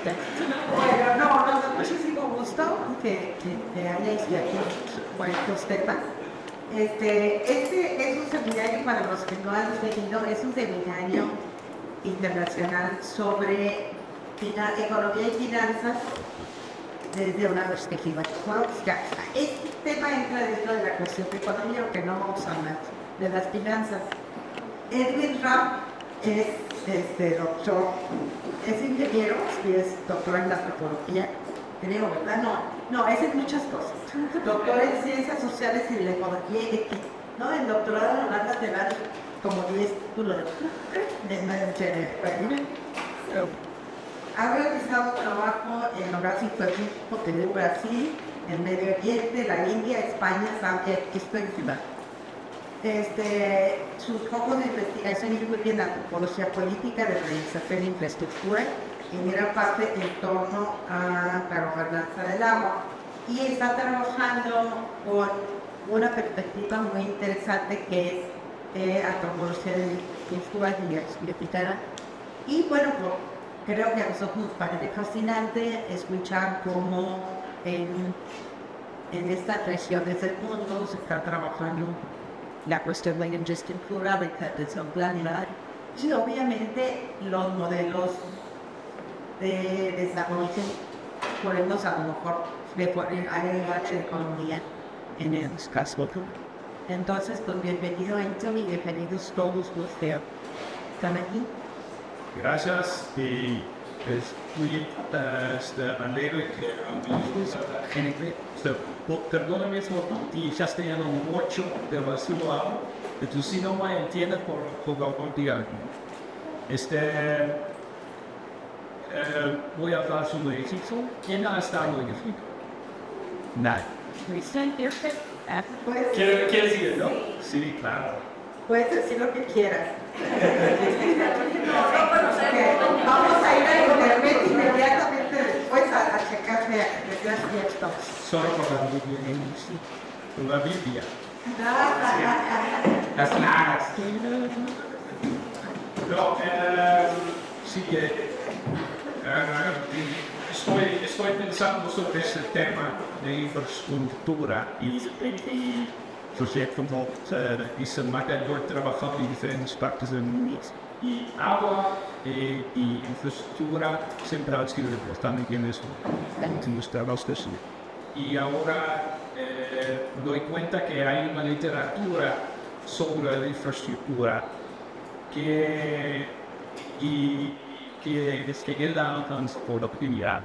Bueno, no, nos da muchísimo gusto que hayáis aquí puesto tema. Este es un seminario, para los que no han venido, es un seminario internacional sobre economía y finanzas desde una perspectiva económica. Este tema entra dentro de la cuestión de economía, aunque no vamos a hablar de las finanzas. Edwin Rapp es doctor, es ingeniero y es doctor en antropología, creo, ¿verdad? No, es en muchas cosas. Doctor en ciencias sociales y la economía y ética, ¿no? El doctorado en Holanda te da como 10 títulos de ha realizado trabajo en hogares de Brasil, en Medio Oriente, la India, España, Zambia y Sudáfrica. Su foco de investigación incluye en antropología política, de organización e infraestructura, en gran parte en torno a la gobernanza del agua. Y está trabajando con una perspectiva muy interesante que es antropología de cultura y de. Y bueno, creo que a nosotros nos parece fascinante escuchar cómo en estas regiones del mundo se está trabajando la cuestión de la infraestructura, de atención planear y obviamente los modelos de desarrollo podemos a lo mejor agregar de economía en el caso. Entonces, pues bienvenido a Intel y bienvenidos todos los que están aquí. Gracias y es muy alegre que en inglés. Perdóname si ya estoy en mucho demasiado algo, pero si no me entiendes por contigo. Voy a hablar sobre Egipto. ¿Quién ha estado en Egipto? Nadie. ¿Quieres decir, no? Sí, claro. Puedes decir lo que quieras. Vamos a ir a internet inmediatamente después a checar esto. Solo por la Biblia. Las nagas. No, sí que estoy pensando sobre ese tema de infraestructura y proyecto como dice Magador trabajando en diferentes partes del mundo. Y agua y infraestructura siempre ha sido importante en eso, en los trabajos de eso. Y ahora doy cuenta que hay una literatura sobre la infraestructura que es la alcance por la prioridad.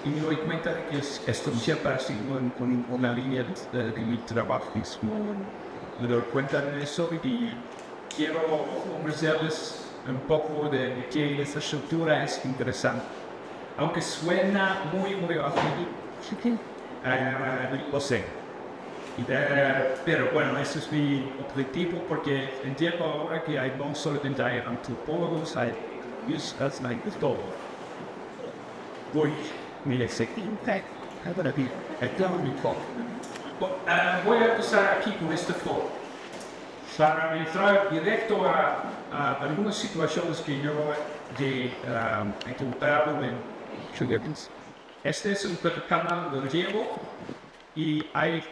Y me doy cuenta de que esto siempre ha sido con una línea de mi trabajo. Me doy cuenta de eso y quiero ofrecerles un poco de que esa estructura es interesante. Aunque suena muy fácil, lo sé. Pero bueno, ese es mi objetivo porque entiendo ahora que hay no solamente hay antropólogos, hay todo. Voy a empezar aquí con este foco para entrar directo a algunas situaciones que yo he encontrado en Chile. Este es un canal de riego y hay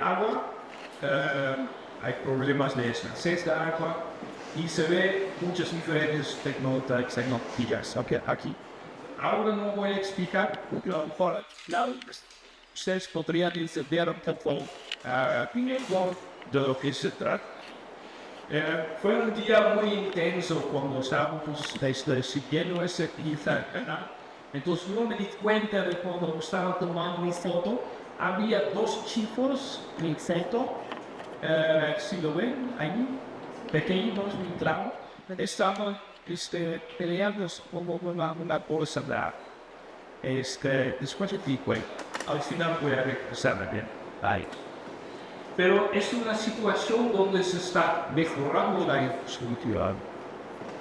agua, hay problemas de escasez de agua y se ve muchas diferentes tecnologías aquí. Ahora no voy a explicar, pero por ustedes podrían entender un poco de lo que se trata. Fue un día muy intenso cuando estábamos siguiendo ese canal. Entonces yo me di cuenta de cuando estaba tomando mi foto, había dos chicos en el foto, si lo ven ahí, pequeños, muy claros, estaban peleando como una bolsa de agua. Después de ti, al final voy a regresar bien ahí. Pero es una situación donde se está mejorando la infraestructura.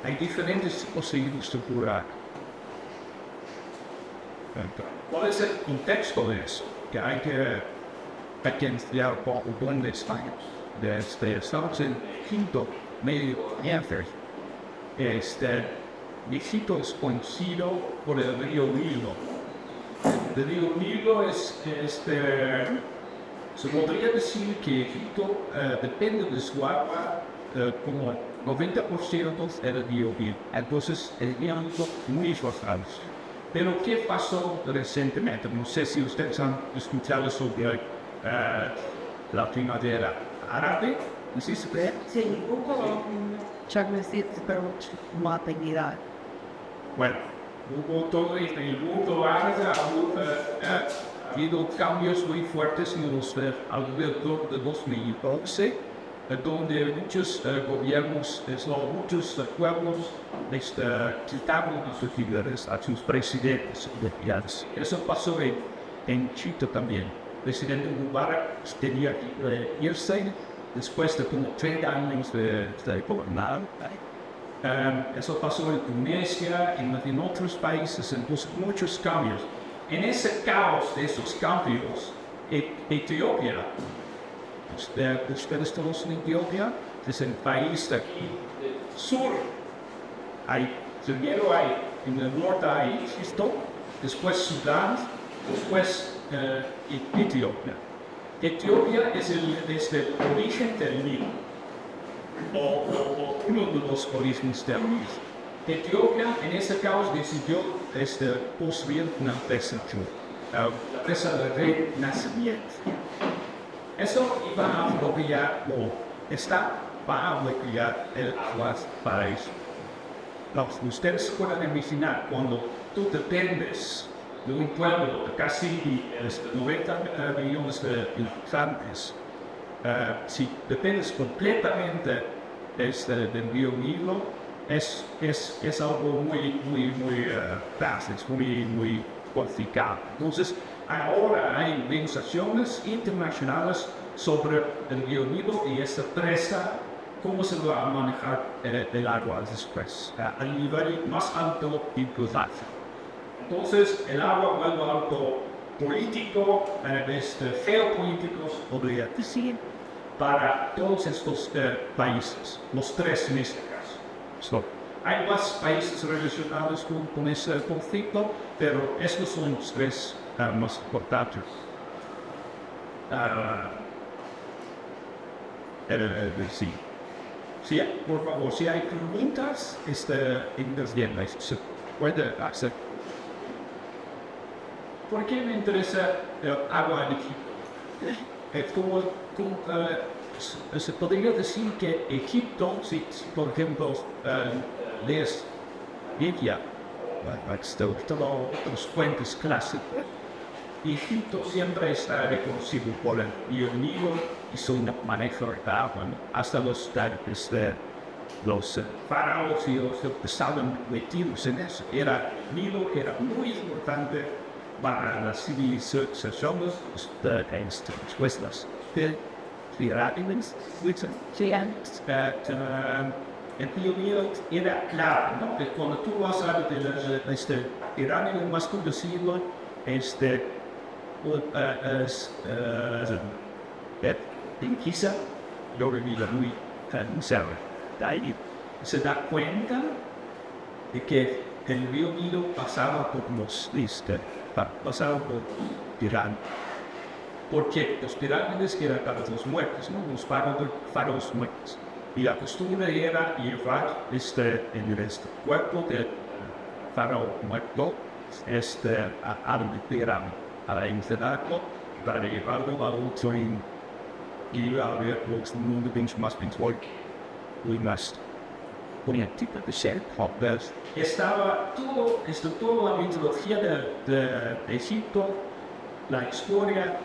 Hay diferentes tipos de infraestructura. ¿Cuál es el contexto de eso? Que hay que estudiar un poco dónde España. Estamos en quinto medio ambiente. Egipto es conocido por el río Nilo. El río Nilo se podría decir que Egipto depende de su agua como 90% del río Nilo. Entonces, el río Nilo muy importante. Pero, ¿qué pasó recientemente? No sé si ustedes han escuchado sobre la primavera árabe. ¿No sé si cree? Sí, hubo chagrecito, pero no apellido. Bueno, hubo todo esto en el mundo árabe, ha habido cambios muy fuertes en alrededor de 2011, donde muchos gobiernos, muchos pueblos quitaron sus autoridades a sus presidentes. Eso pasó en Chile también. El presidente Mubarak tenía que irse después de como 30 años de gobernar. Eso pasó en Tunisia, en otros países, entonces muchos cambios. En ese caos de esos cambios, Etiopía, ustedes todos en Etiopía, es el país de aquí del sur. Primero hay, en el norte hay Egipto, después Sudán, después Etiopía. Etiopía es el origen del Nilo, o uno de los orígenes del Nilo. Etiopía en ese caos decidió construir una presa, la presa del rey Nacimiento. Eso va a bloquear, va a bloquear el agua para eso. Ustedes pueden imaginar cuando tú dependes de un pueblo de casi 90 millones de habitantes, si dependes completamente del río Nilo, es algo muy fácil, es muy complicado. Entonces, ahora hay negociaciones internacionales sobre el río Nilo y esta presa, cómo se va a manejar el agua después, al nivel más alto incluso. Entonces, el agua vuelve a algo político, geopolítico, podría decir, para todos estos países, los tres en este caso. Hay más países relacionados con ese conflicto, pero estos son los tres más importantes. Sí. Sí, por favor, si hay preguntas, intervienen. Se puede hacer. ¿Por qué me interesa el agua en Egipto? Se podría decir que Egipto, si por ejemplo lees Biblia, otras fuentes clásicas, Egipto siempre está reconocido por el río Nilo y su manejo de agua, ¿no? Hasta los faraos y los que estaban metidos en eso. Era Nilo que era muy importante para las civilizaciones después las pirámides. El río Nilo era claro, ¿no? Que cuando tú vas a ver de pirámide más conocido, en Giza, yo viví muy cerca. De ahí se da cuenta de que el río Nilo pasaba por pasaba por pirámides. Porque los pirámides eran para los muertos, ¿no? Los faraos muertos. Y la costumbre era llevar el cuerpo del faraón muerto a la pirámide, para enterrarlo, para llevarlo a otro y a ver los mundos más pintuales. We must. Con el tipo de ser, estaba toda la mitología de Egipto, la historia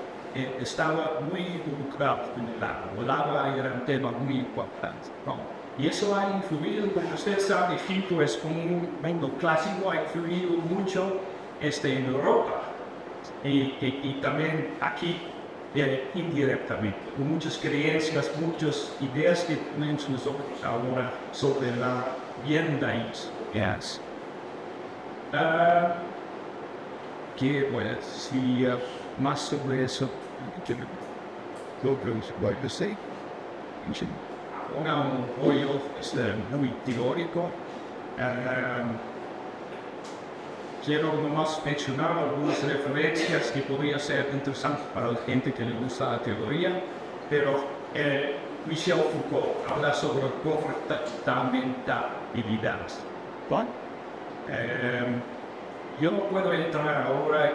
estaba muy involucrada en el agua. El agua era un tema muy importante, ¿no? Y eso ha influido, como usted sabe, Egipto es como un mundo clásico, ha influido mucho en Europa y también aquí indirectamente, con muchas creencias, muchas ideas que tienen sus ojos ahora sobre la vivienda. Yes. ¿Qué voy a decir más sobre eso? Lo que voy a decir. Un hoyo muy teórico. quiero nomás mencionar algunas referencias que podrían ser interesantes para la gente que le gusta la teoría, pero Michel Foucault habla sobre comportabilidad. ¿Vale? Yo no puedo entrar ahora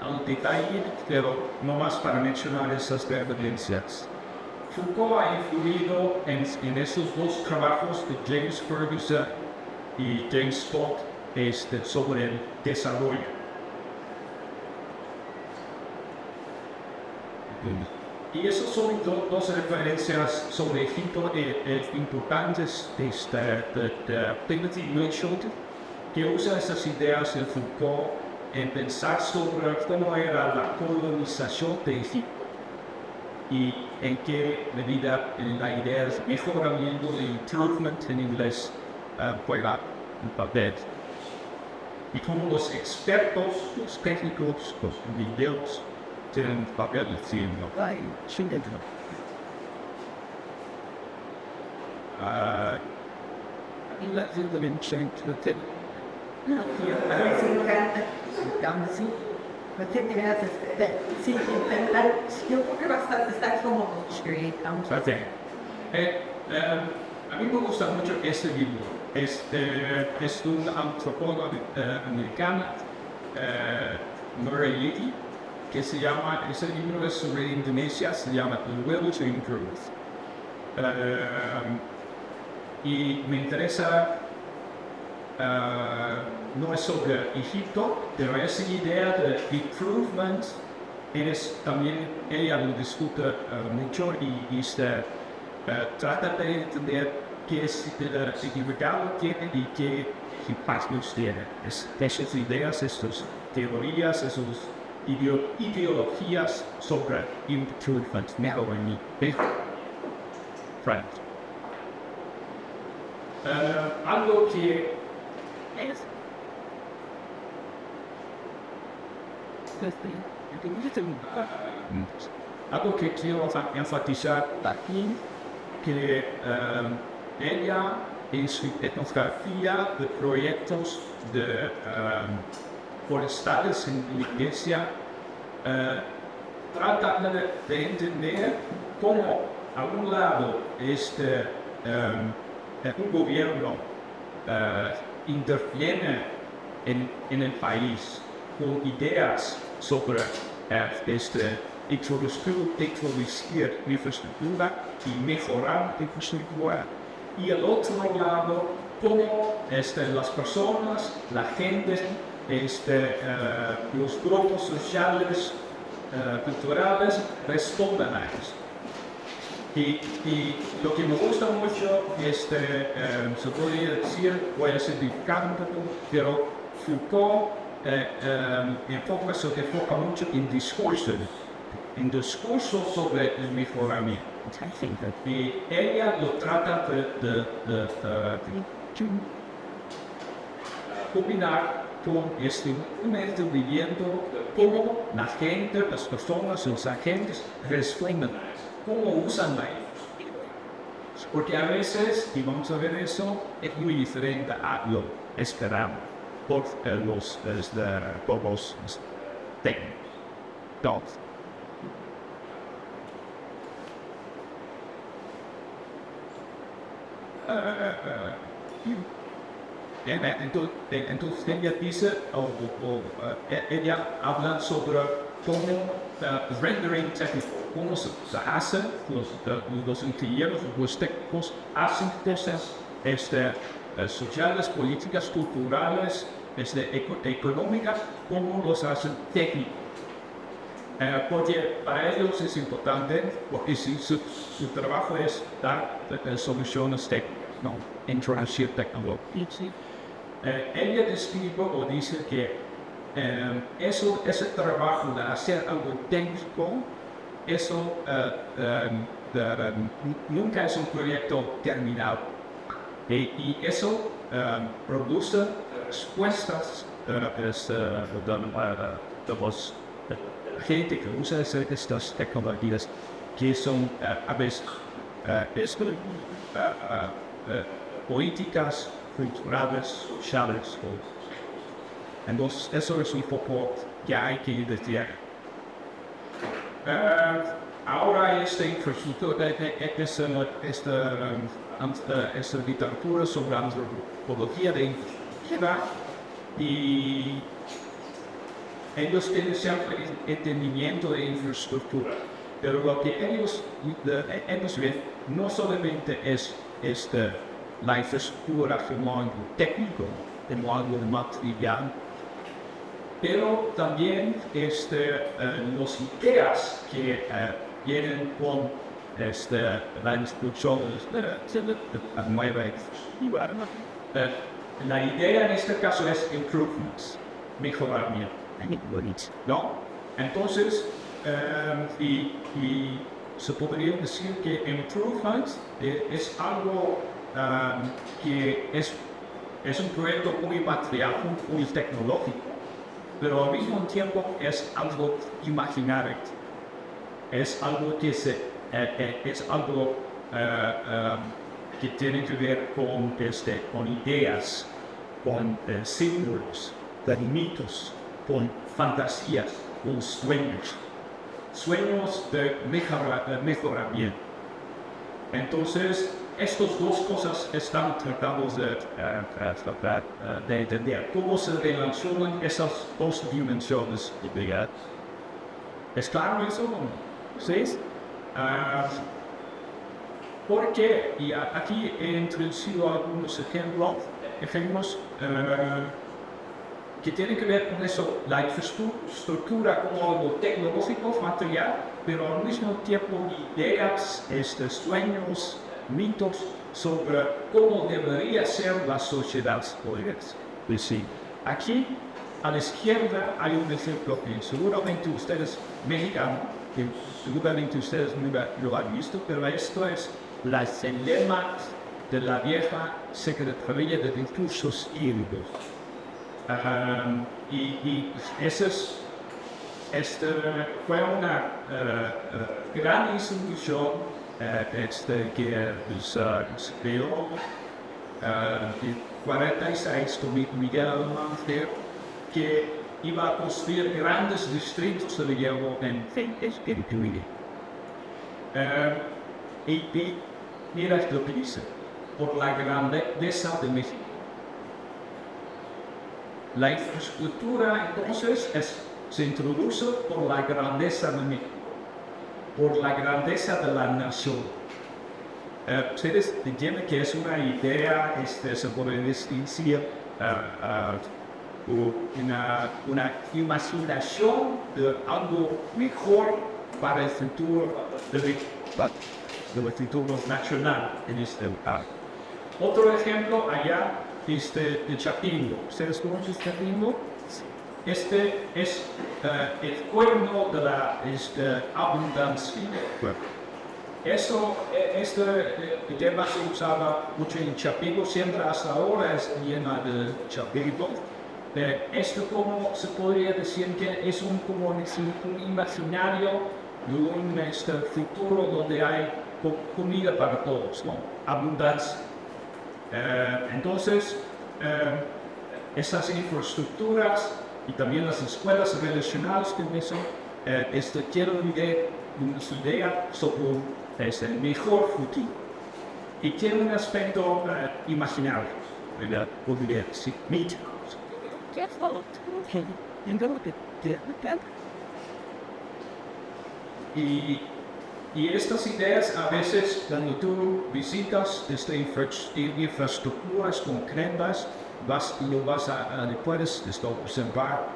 al detalle, pero nomás para mencionar esas referencias. Foucault ha influido en esos dos trabajos de James Ferguson y James Scott sobre el desarrollo. Y esas son dos referencias sobre Egipto importantes de Timothy Mitchell, que usa esas ideas de Foucault en pensar sobre cómo era la colonización de Egipto y en qué medida la idea de mejoramiento de improvement en inglés juega un papel. Y como los expertos, los técnicos, los videos tienen un papel diciendo. Y la intervención que yo creo que bastante está como a mí me gusta mucho este libro. Es un antropólogo americano, Murray Leakey, que ese libro es sobre Indonesia, se llama The Will to Improve. Y me interesa, no es sobre Egipto, pero esa idea de improvement también ella lo discute mucho y trata de entender qué significado tiene y qué impactos tiene. Esas ideas, estas teorías, esas ideologías sobre improvement, mejoramiento. Algo que algo que quiero enfatizar aquí, que ella en su etnografía de proyectos forestales en la iglesia trata de entender cómo a un lado un gobierno interviene en el país con ideas sobre introducir infraestructura y mejorar la infraestructura. Y al otro lado, cómo las personas, la gente, los grupos sociales, culturales responden a eso. Y lo que me gusta mucho, se podría decir, voy a simplificar un poco, pero Foucault se enfoca mucho en discursos sobre el mejoramiento. Y ella lo trata de combinar con un momento viviendo cómo la gente, las personas, los agentes responden, cómo usan la información. Porque a veces, y vamos a ver eso, es muy diferente a lo esperado por los técnicos. Entonces, entonces ella dice, ella habla sobre cómo rendering técnico, cómo se hace, los ingenieros, los técnicos hacen cosas sociales, políticas, culturales, económicas, cómo los hacen técnicos. Porque para ellos es importante, porque su trabajo es dar soluciones técnicas, no introducir tecnología. Ella describe o dice que ese trabajo de hacer algo técnico, nunca es un proyecto terminado. Y eso produce respuestas de los gente que usa estas tecnologías que son a veces políticas culturales, sociales. Entonces, eso es un poco que hay que investigar. Ahora esta infraestructura, esta literatura sobre antropología de infraestructura y ellos tienen siempre entendimiento de infraestructura, pero lo que ellos ven no solamente es la infraestructura como algo técnico, como algo material, pero también las ideas que vienen con la instrucción nueva. La idea en este caso es improvements, mejoramiento, ¿no? Entonces, y se podría decir que improvements es algo que es un proyecto muy material, muy tecnológico, pero al mismo tiempo es algo imaginario, es algo que que tiene que ver con ideas, con símbolos, con mitos, con fantasías, con sueños de mejoramiento. Entonces, estas dos cosas están tratados de entender. ¿Cómo se relacionan esas dos dimensiones? ¿Es claro eso? ¿Sí? Porque, y aquí he introducido algunos ejemplos que tienen que ver con eso, la infraestructura como algo tecnológico, material, pero al mismo tiempo ideas, sueños, mitos sobre cómo debería ser la sociedad. Sí. Aquí, a la izquierda, hay un ejemplo que seguramente ustedes, mexicanos, que seguramente ustedes lo han visto, pero esto es la lema de la vieja Secretaría de Recursos Hídricos. Y esa fue una gran institución que se creó en 46 con Miguel Alemán, que iba a construir grandes distritos de hierro en Chile. Y mira lo que dice, por la grandeza de México. La infraestructura entonces se introduce por la grandeza de México, por la grandeza de la nación. Ustedes entienden que es una idea, se puede decir, una imaginación de algo mejor para el futuro del futuro nacional en este lugar. Otro ejemplo allá de Chapingo. ¿Ustedes conocen Chapingo? Este es el cuerno de la abundancia. Este tema se usaba mucho en Chapingo, siempre hasta ahora es llena de Chapingo. Esto como se podría decir que es un imaginario de un futuro donde hay comida para todos, ¿no? Abundancia. Entonces, esas infraestructuras y también las escuelas relacionadas con eso quieren ver una idea sobre el mejor futuro y tiene un aspecto imaginario, ¿verdad? Podría decir, y estas ideas a veces cuando tú visitas infraestructuras concretas, puedes observar,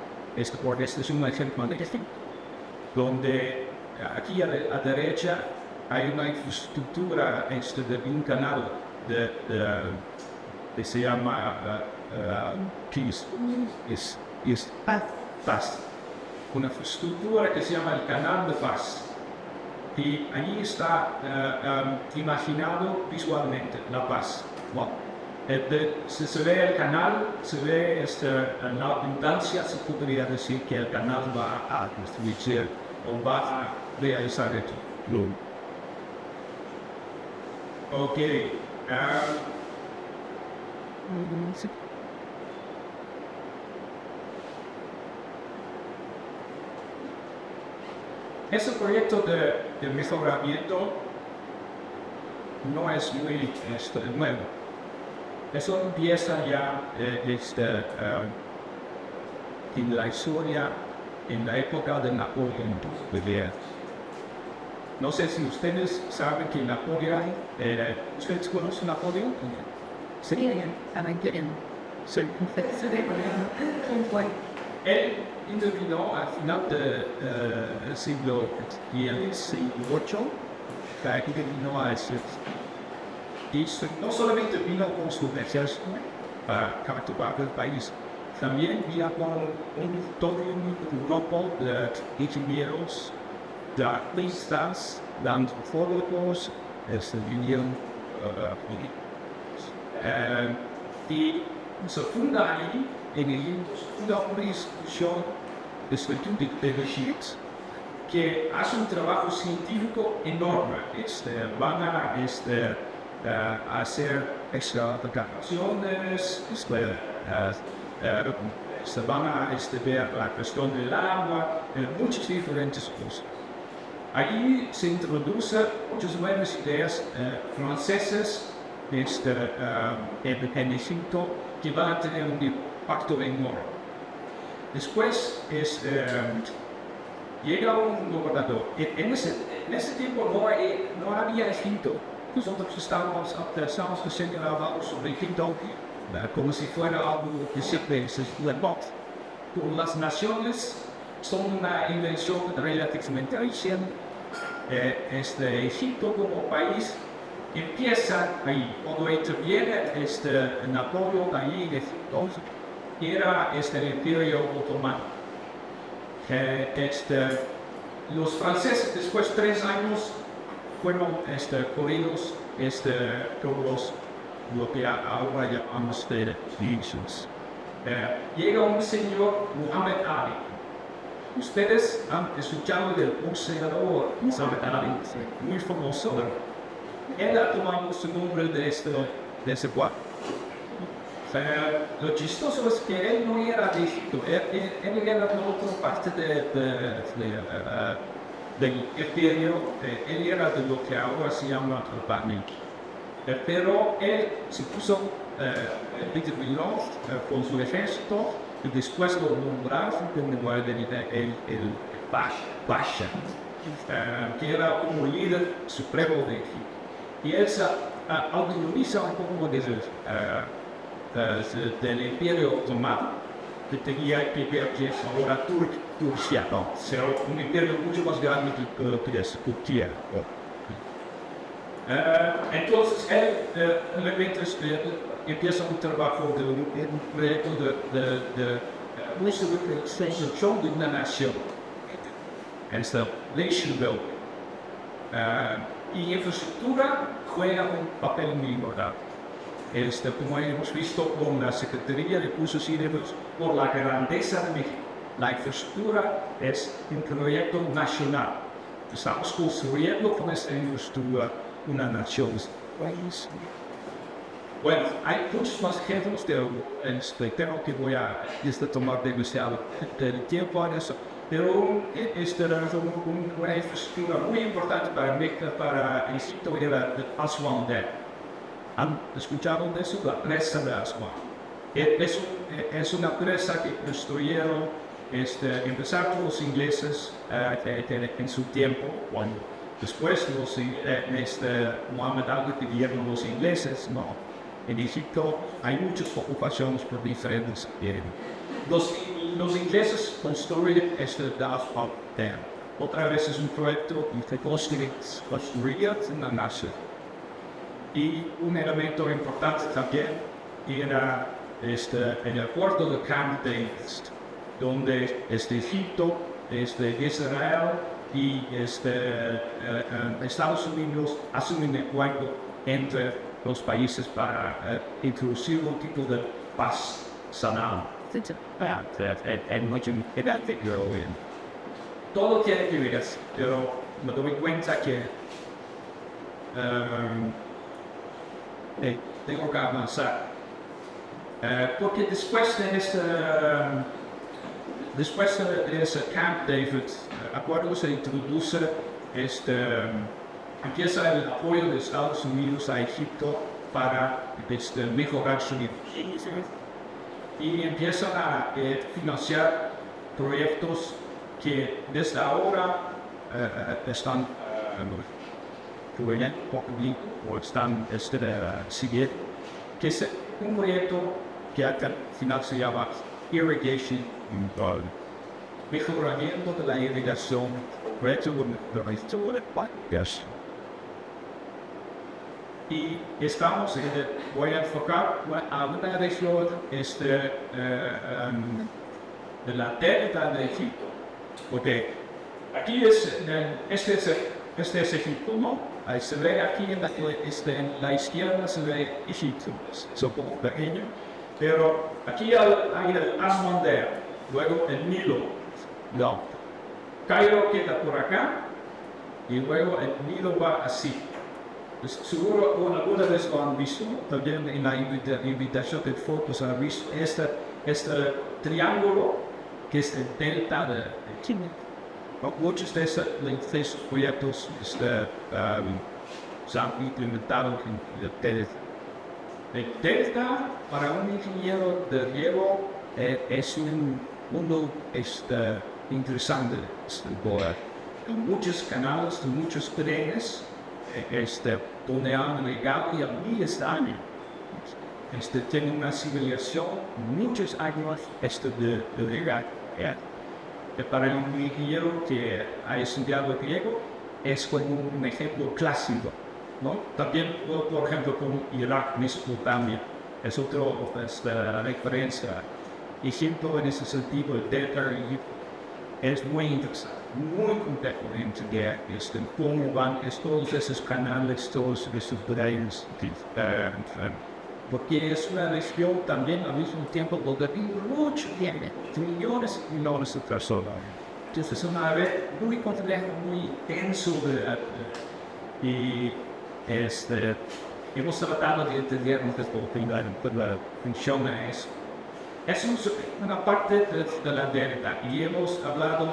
porque este es un ejemplo donde aquí a la derecha hay una infraestructura de un canal que se llama Paz. Una infraestructura que se llama el Canal de Paz. Y allí está imaginado visualmente la paz. Bueno, si se ve el canal, se ve la abundancia, se podría decir que el canal va a construirse o va a realizar esto. Ok. Ese proyecto de mejoramiento no es muy nuevo. Eso empieza ya en la historia, en la época de Napoleón. No sé si ustedes saben que Napoleón, ¿ustedes conocen Napoleón? Sí. Sí. Él intervino al final del siglo XVIII, que vino a ese. Y no solamente vino con su ejército para capturar el país, también vino con todo un grupo de ingenieros, de artistas, de antropólogos, vinieron y se funda ahí en el una institución de estudio de Brigitte que hace un trabajo científico enorme. Van a hacer excavaciones, se van a ver la cuestión del agua, muchas diferentes cosas. Allí se introducen muchas nuevas ideas francesas en Egipto que van a tener un impacto enorme. Después llega un gobernador. En ese tiempo no había Egipto. Nosotros estábamos haciendo algo sobre Egipto como si fuera algo que siempre se levantó. Las naciones son una invención relativamente reciente. Egipto como país empieza ahí. Cuando interviene Napoleón ahí en Egipto, era el Imperio Otomano. Los franceses después de 3 años fueron corridos todos lo que ahora llamamos de nations. Llega un señor Muhammad Ali. Ustedes han escuchado del boxeador Muhammad Ali, muy famoso. Él ha tomado su nombre de ese cuadro. Lo chistoso es que él no era de Egipto, él era de otra parte del imperio, él era de lo que ahora se llama Albania. Pero él se puso intervino con su ejército y después lo nombraron el Pasha, que era como líder supremo de Egipto. Y él se autonomiza un poco del Imperio Otomano, que tenía que ver que es ahora Turquía, ¿no? Será un imperio mucho más grande que es Turquía. Entonces él realmente empieza un trabajo de un proyecto de construcción de una nación. Es el nation building. Y infraestructura juega un papel muy importante. Como hemos visto con la Secretaría de Recursos Hídricos, por la grandeza de México, la infraestructura es un proyecto nacional. Estamos construyendo con esta infraestructura una nación. Bueno, hay muchos más ejemplos tengo que voy a tomar demasiado del tiempo en eso, pero esta era una infraestructura muy importante para México, para Egipto, era el Aswan Dam. ¿Han escuchado de eso? La presa de Aswan. Es una presa que construyeron, empezaron los ingleses en su tiempo, cuando después Muhammad Ali pidieron los ingleses, no. En Egipto hay muchas ocupaciones por diferentes periodos. Los ingleses construyen Aswan Dam. Otra vez es un proyecto que construye una nación. Y un elemento importante también era en el puerto de Camp David, donde Egipto, Israel y Estados Unidos hacen un acuerdo entre los países para introducir un tipo de paz sanada. Todo tiene que ver, pero me doy cuenta que tengo que avanzar. Porque después de ese Camp David, acuerdo se introduce, empieza el apoyo de Estados Unidos a Egipto para mejorar su vida. Y empiezan a financiar proyectos que desde ahora están o están siguiendo, que es un proyecto que al final se llama Irrigation Involved. Mejoramiento de la irrigación, proyecto de yes. Y estamos, voy a enfocar a una región de la delta de Egipto, porque aquí este es Egipto, ¿no? Ahí se ve aquí en la izquierda se ve Egipto, es un poco pequeño, pero aquí hay el Asmandea, luego el Nilo, no. Cairo queda por acá y luego el Nilo va así. Pues seguro alguna vez lo han visto, también en la invitación de fotos han visto este triángulo que es el delta de Chile. Muchos de estos proyectos se han implementado en el delta. El delta para un ingeniero de riego es un mundo interesante. Muchos canales, muchos trenes donde han regado y a miles de años. Tiene una civilización, muchos años de regar. Para un ingeniero que ha estudiado griego es como un ejemplo clásico, ¿no? También, por ejemplo, con Irak, Mesopotamia, es otra referencia. Egipto en ese sentido, el delta de Egipto, es muy interesante, muy complejo de entender cómo van todos esos canales, todos esos drains, porque es una región también al mismo tiempo donde vive mucho gente, millones y millones de personas. Entonces es una red muy compleja, muy denso y hemos tratado de entender un poco cómo funciona eso. Es una parte de la delta y hemos hablado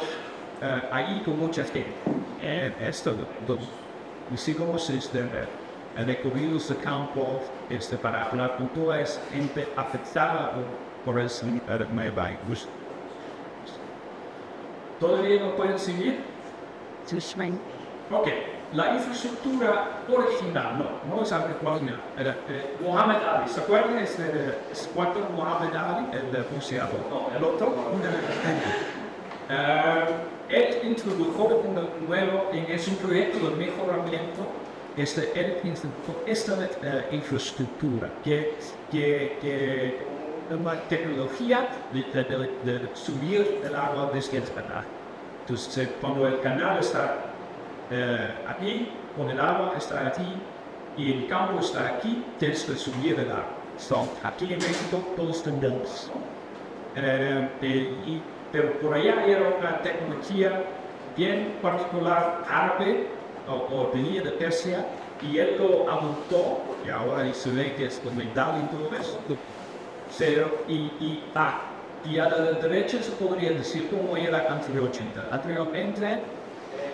ahí con mucha gente. Esto hicimos recorridos de campo para hablar con toda esa gente afectada por el virus. ¿Todavía no pueden seguir? Ok. La infraestructura original, no es actual. Mohamed Ali, ¿se acuerdan? ¿Cuánto Mohamed Ali? El buceador, no, el otro. Él introdujo un nuevo en ese proyecto de mejoramiento esta infraestructura, que una tecnología de subir el agua desde el canal. Entonces, cuando el canal está aquí, con el agua está aquí y el campo está aquí, tienes que subir el agua. Aquí en México todos tenemos. Pero por allá era una tecnología bien particular árabe o venía de Persia y él lo adoptó y ahora se ve que es con metal y todo eso. Y a la derecha se podría decir cómo era anteriormente. Anteriormente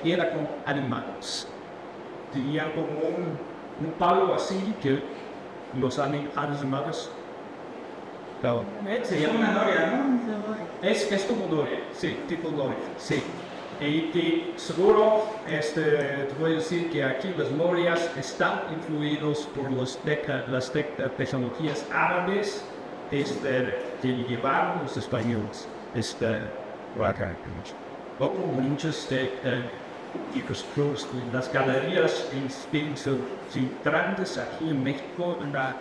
era con animales. Tenía como un palo así que los animales. Se llama una noria, ¿no? Es como noria, sí, tipo noria, sí. Y seguro te voy a decir que aquí las norias están influidos por las tecnologías árabes que llevaron los españoles. Muchas las galerías filtrantes aquí en México, una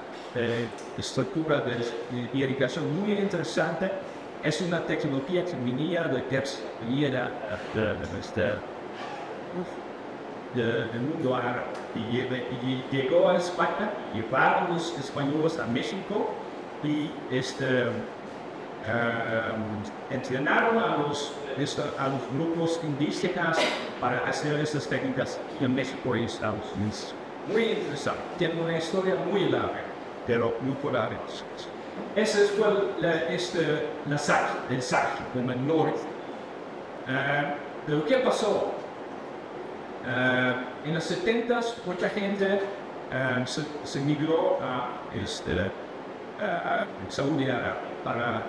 estructura de irrigación muy interesante. Es una tecnología que venía del mundo árabe y llegó a España, llevaron los españoles a México y entrenaron a los grupos indígenas para hacer estas técnicas en México y Estados Unidos. Muy interesante, tiene una historia muy larga, pero muy popular. Ese fue el saque de menores. Pero ¿qué pasó? En los 70s mucha gente se migró a Saudi Arabia para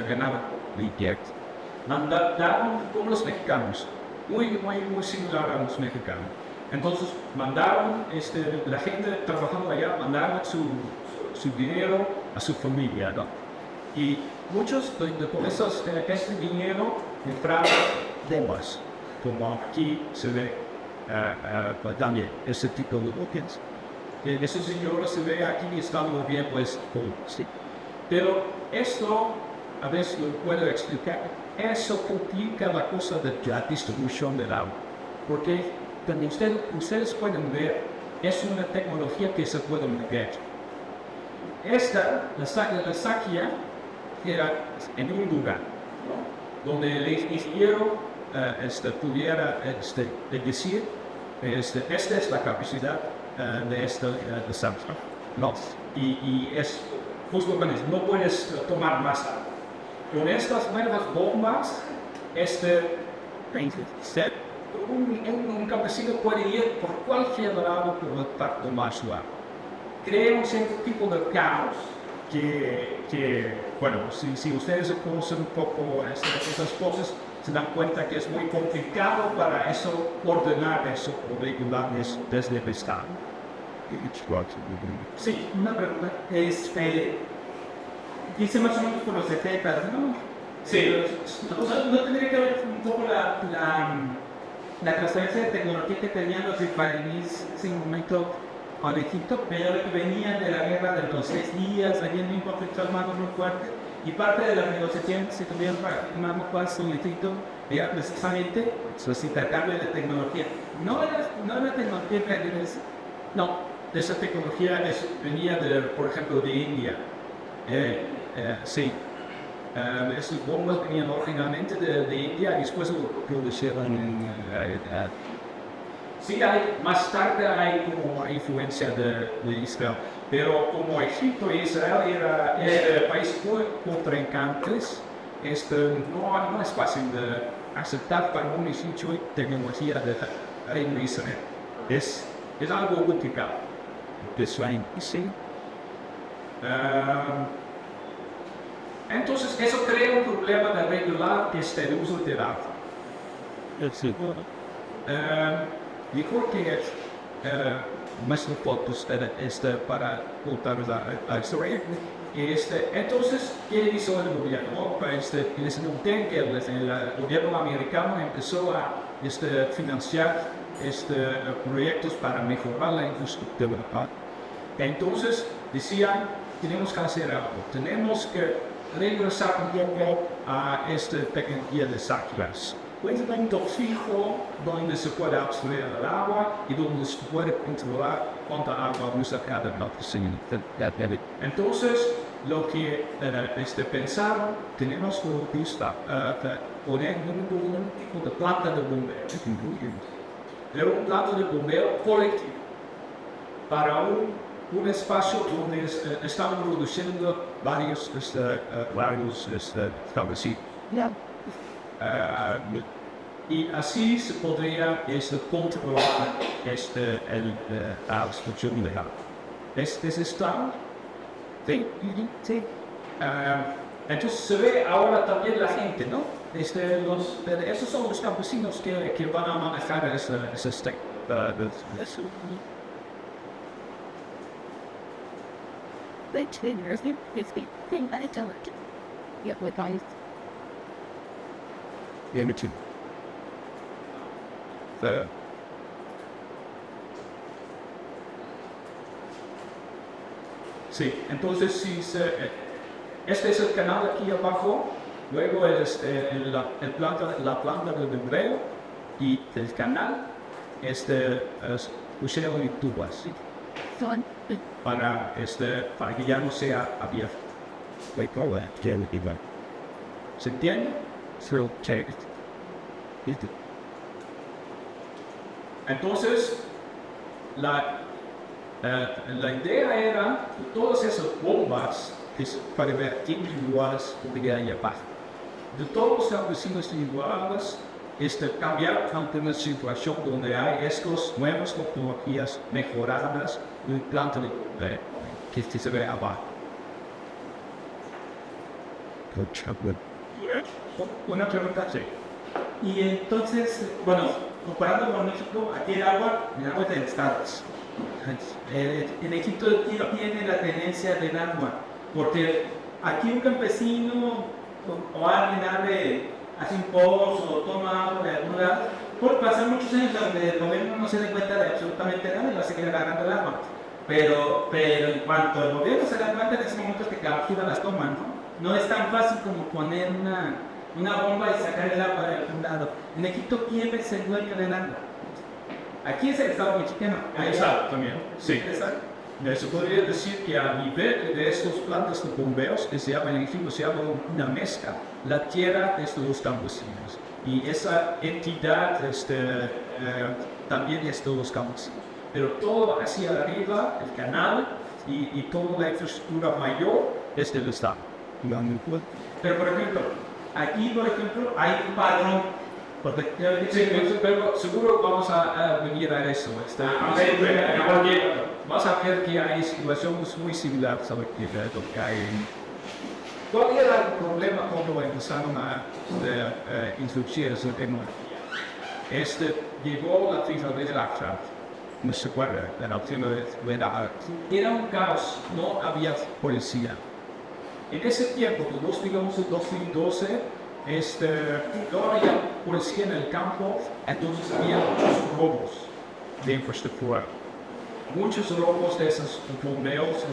ganar billetes. Mandaron como los mexicanos, muy similar a los mexicanos. Entonces mandaron, la gente trabajando allá, mandaron su dinero a su familia, ¿no? Y muchos de ese dinero entraron bombas, como aquí se ve también, ese tipo de bombas. Esos señores se ve aquí están muy bien pues, sí. Pero esto, a veces lo puedo explicar, eso complica la cosa de la distribución del agua. Porque cuando ustedes pueden ver, es una tecnología que se puede medir. La saquía, era en un lugar, ¿no? Donde el ingeniero pudiera decir, esta es la capacidad de Samsung. No. Y es justo con eso, no puedes tomar más agua. Con estas nuevas bombas, un campesino puede ir por cualquier lado para tomar su agua. Crea un cierto tipo de caos bueno, si ustedes conocen un poco esas cosas, se dan cuenta que es muy complicado para eso, ordenar eso o regular eso desde el Estado. Sí, una pregunta. Dice más o menos por los 70, ¿no? Sí. ¿No tendría que ver un poco la transferencia de tecnología que tenían los israelíes en ese momento con Egipto, pero que venían de la guerra de los 6 días, venían de un conflicto armado muy fuerte, y parte de las negociaciones se tuvieron para firmar una paz con Egipto era precisamente su intercambio de tecnología. No era tecnología israelí, no, Esa tecnología venía, por ejemplo, de India. Sí. Esas bombas venían originalmente de India y después lo produjeron en sí, más tarde hay como influencia de Israel, pero como Egipto e Israel era países muy contrincantes, no es fácil de aceptar para un sitio tecnología de Israel. Es algo complicado. Sí. Entonces, eso crea un problema de regular el uso del agua. Sí. Dijo que más no puedo para contar la historia. Entonces, ¿qué hizo el gobierno? En ese momento el gobierno americano empezó a financiar proyectos para mejorar la infraestructura. Entonces, decían, tenemos que hacer algo, tenemos que regresar un poco a esta tecnología de saqueas. Un punto fijo donde se puede absorber el agua y donde se puede controlar cuánta agua usa cada noche. Entonces, lo que pensaron, tenemos que poner un tipo de planta de bombeo. Era un planta de bombeo colectivo para un espacio donde estaban produciendo varios establecidos. Y así se podría controlar la destrucción de agua. ¿Es estado? Sí. Entonces se ve ahora también la gente, ¿no? Esos son los campesinos que van a manejar ese step. Sí, entonces este es el canal aquí abajo, luego la planta de bombeo y el canal pusieron tubas para que ya no sea abierto. ¿Se entiende? Entonces, la idea era que todas esas bombas es para ver qué individuales podrían llevar. De todos los campesinos individuales, cambiar ante una situación donde hay estas nuevas tecnologías mejoradas del planta que se ve abajo. Una pregunta, sí. Y entonces, bueno, comparando con México, aquí el agua es de estados. En Egipto tiene la tenencia del agua, porque aquí un campesino o alguien hace un pozo o toma agua de algún lado, por pasar muchos años donde el gobierno no se dé cuenta de absolutamente nada y va a seguir agarrando el agua. Pero en cuanto el gobierno se da cuenta, en ese momento es que cada ciudad las toma, ¿no? No es tan fácil como poner una bomba y sacar el agua de algún lado. En Egipto, ¿quién es el dueño del agua? Aquí es el Estado mexicano. Exacto, también. Sí. Exacto. Se podría decir que a nivel de estas plantas de bombeos, que se llama en Egipto, se llama una mezcla, la tierra de estos campesinos. Y esa entidad también es de los campesinos. Pero todo hacia arriba, el canal y toda la infraestructura mayor es del Estado. Pero por ejemplo, aquí hay un padrón. Sí, pero seguro vamos a venir a eso. Vas a ver que hay situaciones muy similares a lo que hay. ¿Cuál era el problema cuando empezaron a introducir esa tecnología? Llegó la primavera de la no se acuerda, la primavera era un caos, no había policía. En ese tiempo, de 2011 a 2012, no había policía en el campo, entonces había muchos robos de infraestructura. Muchos robos de esos bombeos,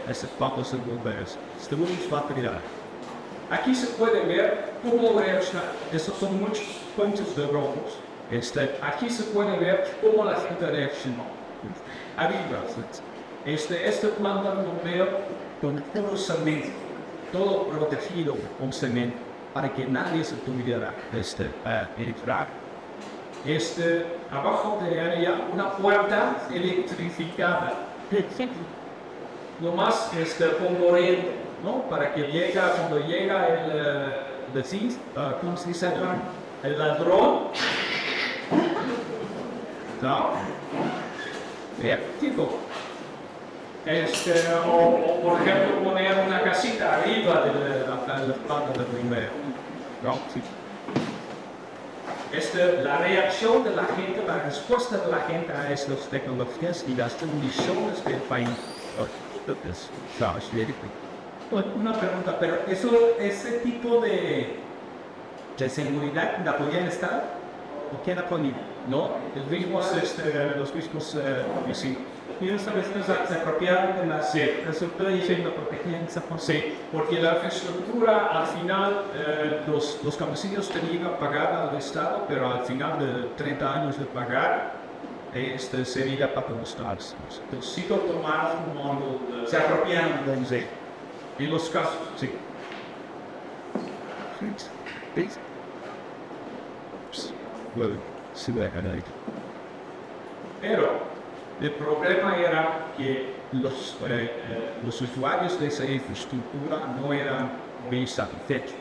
esas plantas de bombeos. Estamos material. Aquí se puede ver cómo esos son muchos puntos de robos. Aquí se puede ver cómo la gente reaccionó. Arriba, esta planta de bombeo con todo cemento, todo protegido con cemento, para que nadie se pudiera entrar. Abajo tenía una puerta electrificada. Lo más con corriente, ¿no? Para que cuando llega ¿cómo se dice? El ladrón. ¿No? Tipo. O por ejemplo poner una casita arriba de la planta de bombeo. ¿No? Sí. La reacción de la gente, la respuesta de la gente a estas tecnologías y las condiciones del país. Una pregunta, pero ese tipo de seguridad la ponía el Estado o quién la ponía? No, los mismos sí. Y esa vez se apropiaron de la estructura y lo protegían esa forma. Sí, porque la infraestructura al final los campesinos tenían que pagar al Estado, pero al final de 30 años de pagar, sería para los Estados. Entonces sí lo tomaron como se apropiaron de sí. En los casos, sí. Bueno, sí, pero el problema era que los usuarios de esa infraestructura no eran muy satisfechos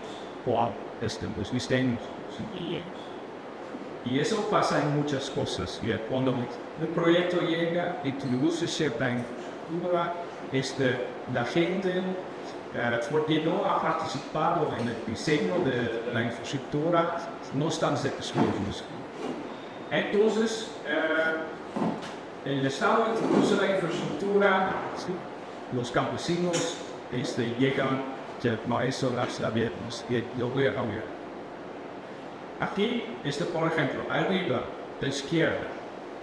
con los sistemas. Y eso pasa en muchas cosas. Cuando el proyecto llega y introduce cierta infraestructura, la gente, porque no ha participado en el diseño de la infraestructura, no están satisfechos. Entonces, el Estado introduce la infraestructura, ¿sí? Los campesinos llegan, no, eso lo sabemos, y lo voy a ver. Aquí, por ejemplo, arriba, de izquierda,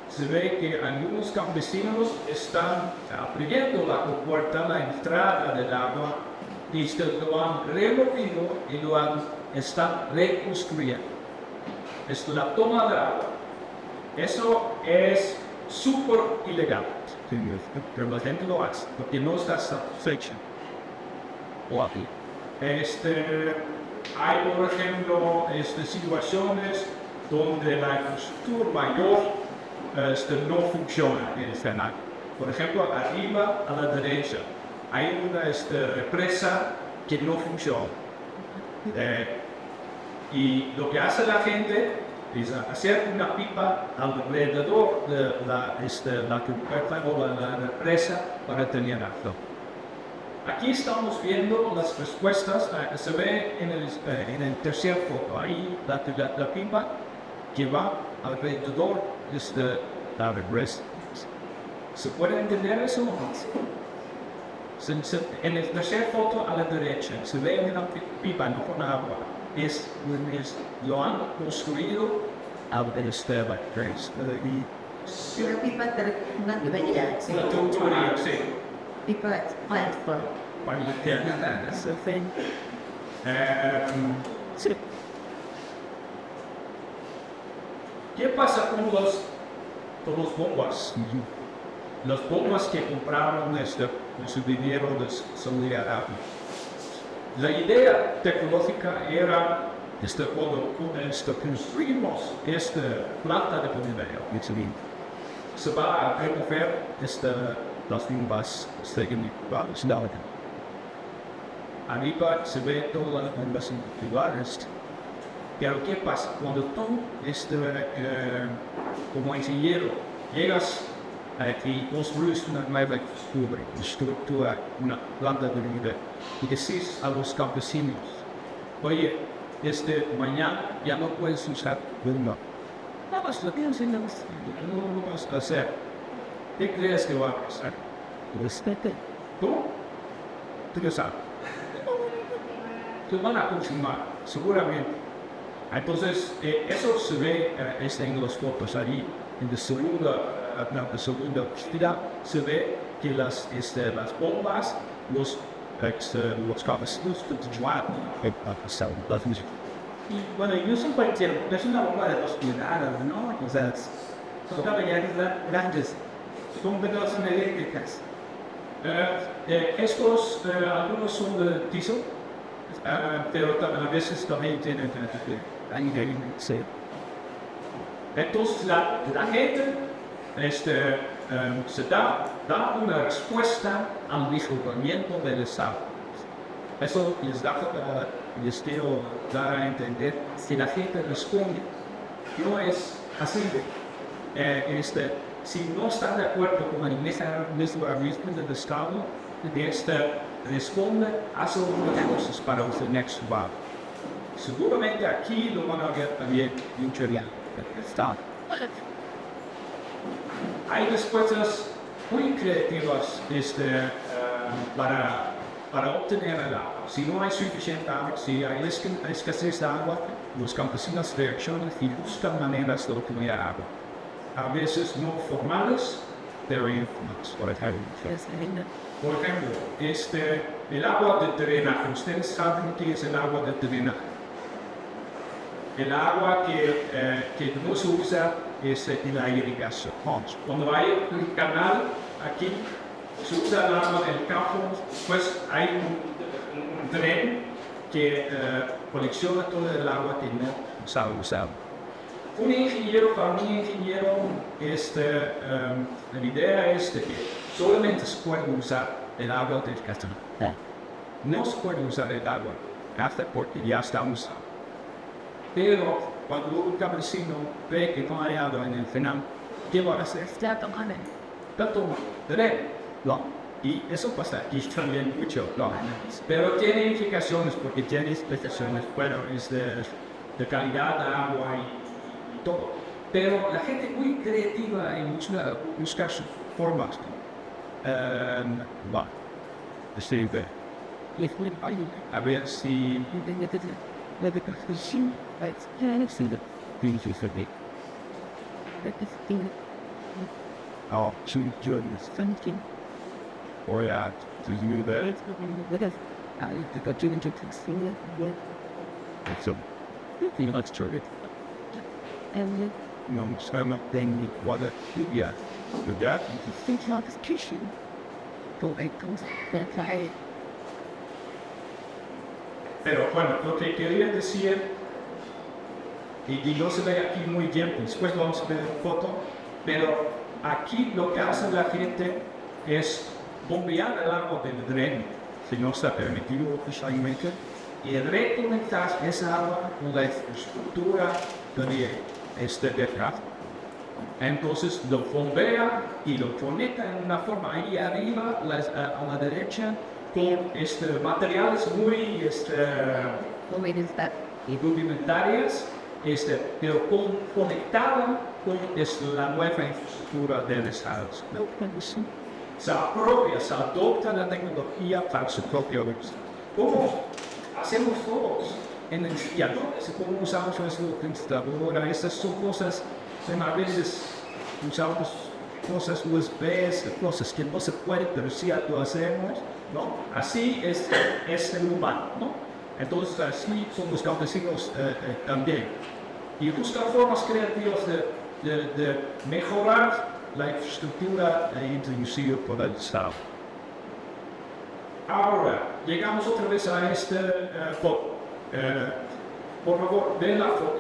se ve que algunos campesinos están abriendo la compuerta, la entrada del agua, y lo han removido y están reconstruyendo. Esto es la toma de agua. Eso es súper ilegal, pero la gente lo hace porque no está satisfecha. Hay, por ejemplo, situaciones donde la infraestructura mayor no funciona en el canal. Por ejemplo, arriba a la derecha, hay una represa que no funciona. Y lo que hace la gente es hacer una pipa alrededor de la cubierta o la represa para tenerlo. Aquí estamos viendo las respuestas, se ve en el tercer foto, ahí la pipa que va alrededor de la represa. ¿Se puede entender eso o no? En el tercer foto a la derecha se ve una pipa no con agua. Lo han construido al exterior. Una pipa de una tubería, sí. Una tubería, sí. Pipa plant flow. Para meter Ese thing. sí. ¿Qué pasa con los bombas? Las bombas que compraron en su dinero de salida rápida. La idea tecnológica era cuando construimos esta planta de bombeo, se va a remover las bombas secundarias. Arriba se ve todas las bombas individuales. Pero ¿qué pasa? Cuando tú, como ingeniero, llegas y construyes una nueva estructura, una planta de bombeo, y decís a los campesinos, oye, mañana ya no puedes usar bomba. No vas a hacer. ¿Qué crees que va a pasar? Tú ya sabes. Te van a consumar, seguramente. Entonces, eso se ve en las fotos allí. En la segunda fila se ve que las bombas, los campesinos Y bueno, incluso cualquier, es una bomba de 2 toneladas, ¿no? O sea, son caballeros grandes, son pedaços eléctricas. Estos, algunos son de diesel, pero a veces también tienen sí. Entonces la gente se da una respuesta al mejoramiento del estado. Eso les quiero dar a entender si la gente responde. No es así. Si no está de acuerdo con el mejoramiento del estado, responde, hace algunas cosas para el next level. Seguramente aquí lo van a ver también mucho bien. Hay respuestas muy creativas para obtener el agua. Si no hay suficiente agua, si hay escasez de agua, los campesinos reaccionan y buscan maneras de obtener agua. A veces no formales, pero informales. Por ejemplo, el agua de drenaje. Ustedes saben qué es el agua de drenaje. El agua que no se usa es en la irrigación. Cuando hay un canal aquí, se usa el agua del campo, pues hay un tren que colecciona todo el agua que no se ha usado. Para un ingeniero, la idea es de que solamente se puede usar el agua del canal. No se puede usar el agua hasta porque ya está usado. Pero cuando un campesino ve que no hay agua en el final, ¿qué va a hacer? La toma no. Y eso pasa aquí también mucho, no. Pero tiene implicaciones porque tiene implicaciones, bueno, es de calidad de agua y todo. Pero la gente es muy creativa en buscar sus formas. A ver si... Oh, to goodness. Or that, to you that. So, let's try it. No, I'm not saying what it is yet. The death is a kitchen. Pero bueno, lo que quería decir, y no se ve aquí muy bien, después vamos a ver la foto, pero aquí lo que hace la gente es bombear el agua del dreno, si no está permitido oficialmente, y reconectar esa agua con la estructura de detrás. Entonces lo bombea y lo conecta en una forma ahí arriba, a la derecha, con materiales muy rudimentarias, pero conectada con la nueva infraestructura del Estado. Se apropia, se adopta la tecnología para su propio uso. ¿Cómo hacemos todos en el día? ¿Cómo usamos nuestra computadora? Estas son cosas, a veces usamos cosas USB, cosas que no se pueden, pero sí lo hacemos, ¿no? Así es el humano, ¿no? Entonces así son los campesinos también. Y buscan formas creativas de mejorar la infraestructura introducida por el Estado. Ahora, llegamos otra vez a foto. Por favor, ven la foto.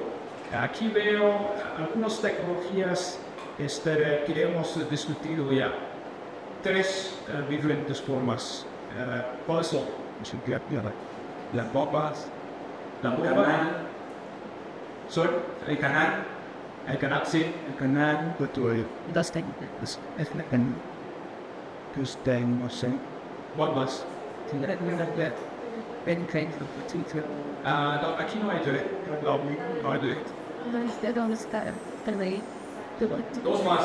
Aquí veo algunas tecnologías que hemos discutido ya. Tres diferentes formas. ¿Cuáles son? Las bombas, la bomba, el canal, sí, el canal, las técnicas, bombas. No, aquí no hay no hay dos más.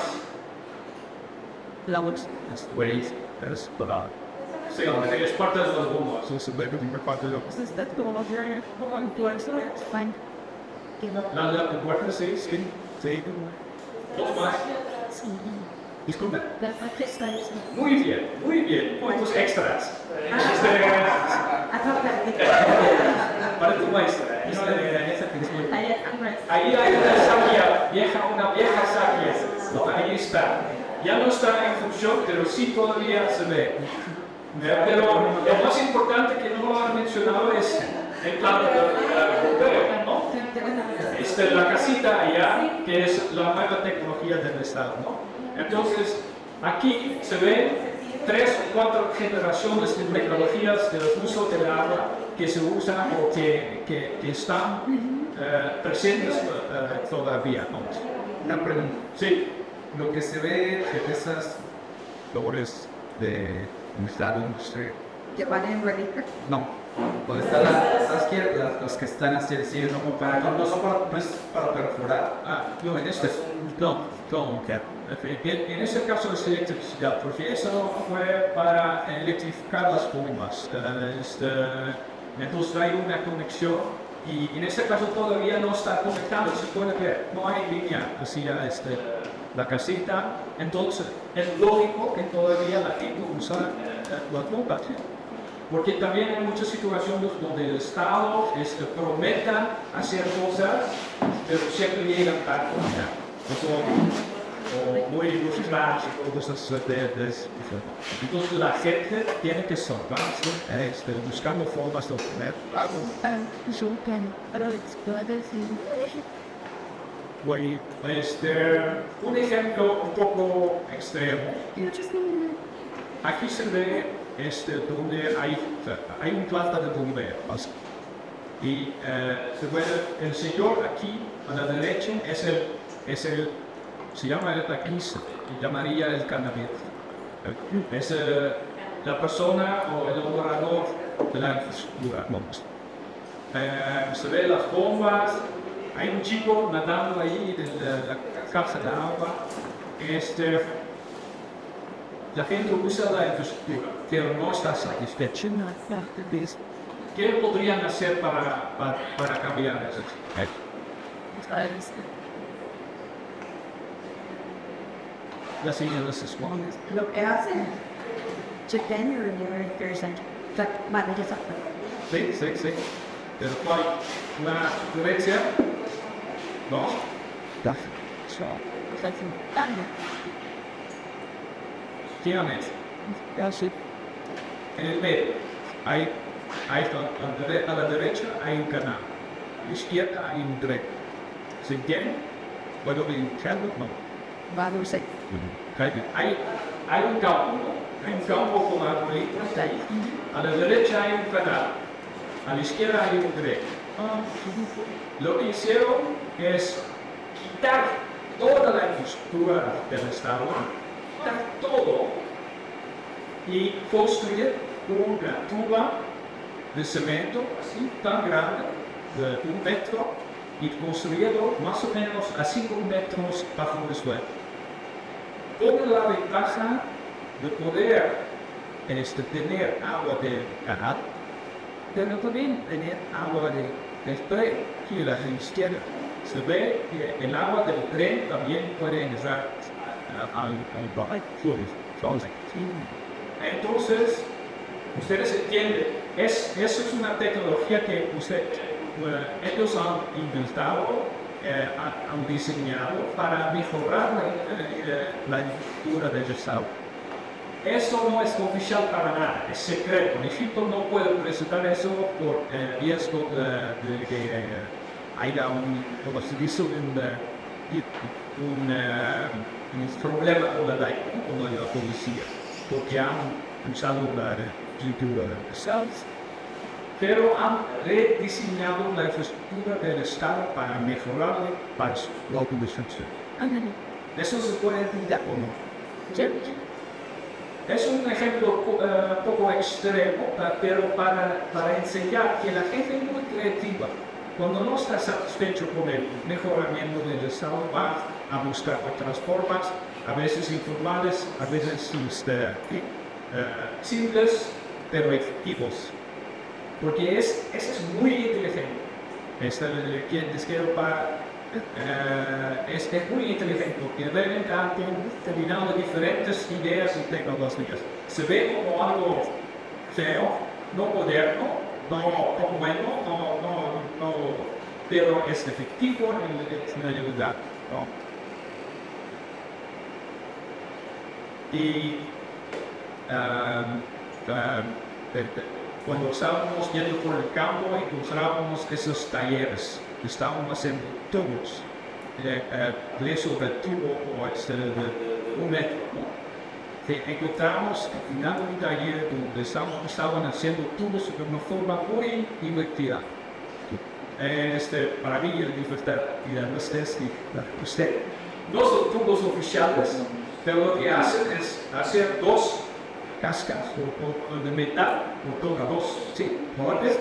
Sí, es parte de las bombas. La puerta, sí. Dos más. Disculpe. Muy bien. Puntos extras. Para tu maestra. Ahí hay una vieja saquia. Ahí está. Ya no está en función, pero sí todavía se ve. Pero lo más importante que no lo han mencionado es el plan de bombeo, ¿no? La casita allá, que es la nueva tecnología del Estado, ¿no? Entonces, aquí se ven 3 o 4 generaciones de tecnologías del uso del agua que se usan o que están presentes todavía, ¿no? Una pregunta. Sí. Lo que se ve de esas labores de Estado industrial. ¿Que van en realidad? No. Donde están las que están así, no como para, no son para, no es para perforar. No, en en ese caso es electricidad, porque eso fue para electrificar las bombas. Entonces hay una conexión y en ese caso todavía no está conectado, se puede ver, no hay línea hacia la casita. Entonces es lógico que todavía la gente usa las bombas. Porque también hay muchas situaciones donde el Estado prometa hacer cosas, pero siempre llegan tarde. O muy ilusionados y cosas entonces la gente tiene que salvarse buscando formas de obtener algo. Un ejemplo un poco extremo. Aquí se ve donde hay un planta de bombeo. Y se ve el señor aquí a la derecha se llama el taquista, llamaría el candidato. Es la persona o el operador de la infraestructura. Se ve las bombas, hay un chico nadando ahí de la casa de agua. La gente usa la infraestructura, pero no está satisfecha. ¿Qué podrían hacer para cambiar eso? La señora se expone. Lo que hacen, chequen y renegar maneras. Sí. Pero ¿cuál? ¿La violencia? No. ¿Quién es? En el medio, a la derecha hay un canal, a la izquierda hay un tren. ¿Se entiende? ¿Puedo verificarlo? No. Vamos a Hay un cálculo hay un campo con arbolitos, a la derecha hay un canal, a la izquierda hay un tren. Lo que hicieron es quitar toda la infraestructura del Estado, quitar todo y construir una tuba de cemento así tan grande, de 1 metro, y construirlo más o menos a 5 metros bajo el suelo. Con la ventaja de poder tener agua del canal, pero también tener agua del tren, aquí a la izquierda. Se ve que el agua del tren también puede entrar al barrio. Entonces, ustedes entienden, eso es una tecnología que ellos han inventado, han diseñado para mejorar la infraestructura del Estado. Eso no es oficial para nada, es secreto. Egipto no puede presentar eso por riesgo de que haya como se dice, un problema con la ley, con la policía, porque han usado la estructura del Estado. Pero han rediseñado la infraestructura del Estado para mejorarla para su autodefensa. ¿Eso se puede entender o no? ¿Sí? Es un ejemplo poco extremo, pero para enseñar que la gente es muy creativa. Cuando no está satisfecho con el mejoramiento del Estado, va a buscar otras formas, a veces informales, a veces simples, pero efectivos. Porque es muy inteligente. Es muy inteligente porque realmente han terminado diferentes ideas y tecnologías. Se ve como algo feo, no moderno, no bueno, pero es efectivo en la ayuda. ¿No? Y cuando estábamos yendo por el campo, encontrábamos esos talleres. Estábamos haciendo tubos, sobre el tubo o de 1 metro. Encontramos al final de un taller donde estaban haciendo tubos de una forma muy divertida. Para mí, la libertad y la usted. No son tubos oficiales, pero lo que hacen es hacer 2 cascas o de metal, o todas 2, sí, moldes,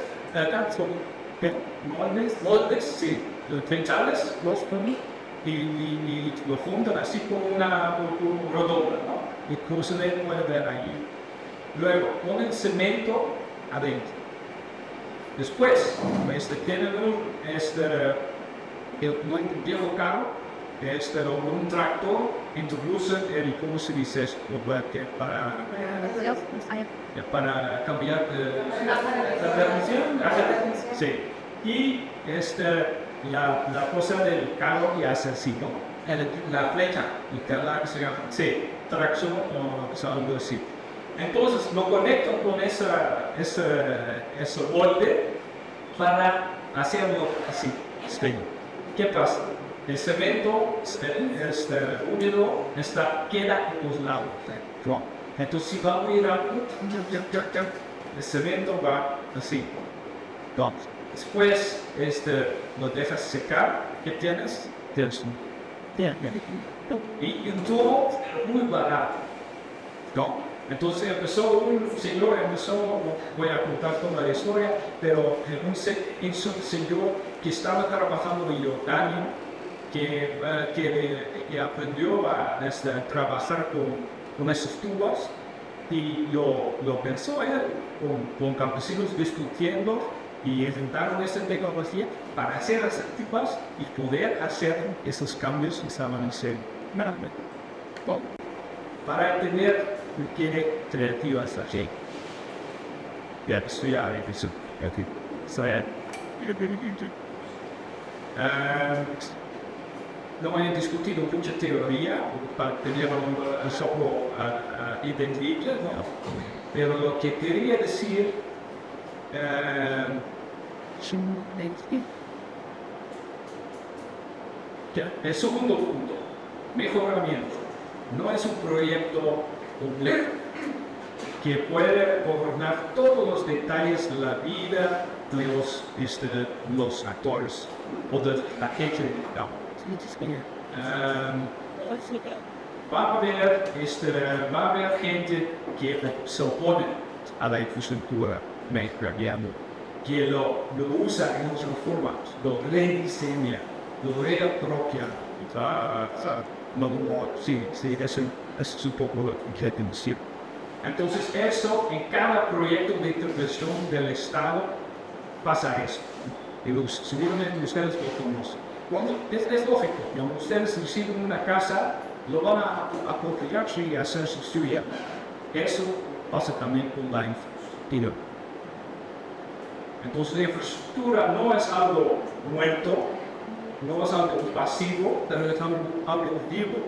sí, trenchales, y lo fundan así como una rodona, ¿no? Y como se puede ver ahí. Luego ponen cemento adentro. Después, tienen un viejo carro, un tractor, introducen ¿cómo se dice esto? Para cambiar la transmisión. Sí. Y la cosa del carro ya es así, ¿no? La flecha, sí, tracción o algo así. Entonces lo conecto con ese molde para hacerlo así. ¿Qué pasa? El cemento húmedo queda en los lados. Entonces si va muy rápido, el cemento va así. Después lo dejas secar. ¿Qué tienes? Y un tubo muy barato. Entonces un señor empezó, voy a contar toda la historia, pero un señor que estaba trabajando en Jordania, que aprendió a trabajar con esos tubos, y lo pensó él con campesinos discutiendo, y inventaron esta tecnología para hacer esas tubas y poder hacer esos cambios que estaban haciendo. Para entender qué creativas aquí. Ya estoy aquí. No he discutido mucha teoría para tener un poco entendible, ¿no? Pero lo que quería decir el segundo punto, mejoramiento. No es un proyecto complejo, que puede gobernar todos los detalles de la vida de los actores o de la gente. No. Va a haber gente que se opone a la infraestructura mexicana, que lo usa en otras formas, lo rediseña, lo reapropia. Sí, eso es un poco lo que quiero decir. Entonces, eso en cada proyecto de intervención del Estado pasa eso. Y seguramente ustedes lo conocen. Es lógico, cuando ustedes reciben una casa, lo van a apropiarse y hacer su suya. Eso pasa también con la infraestructura. Entonces, la infraestructura no es algo muerto, no es algo pasivo, pero es algo vivo,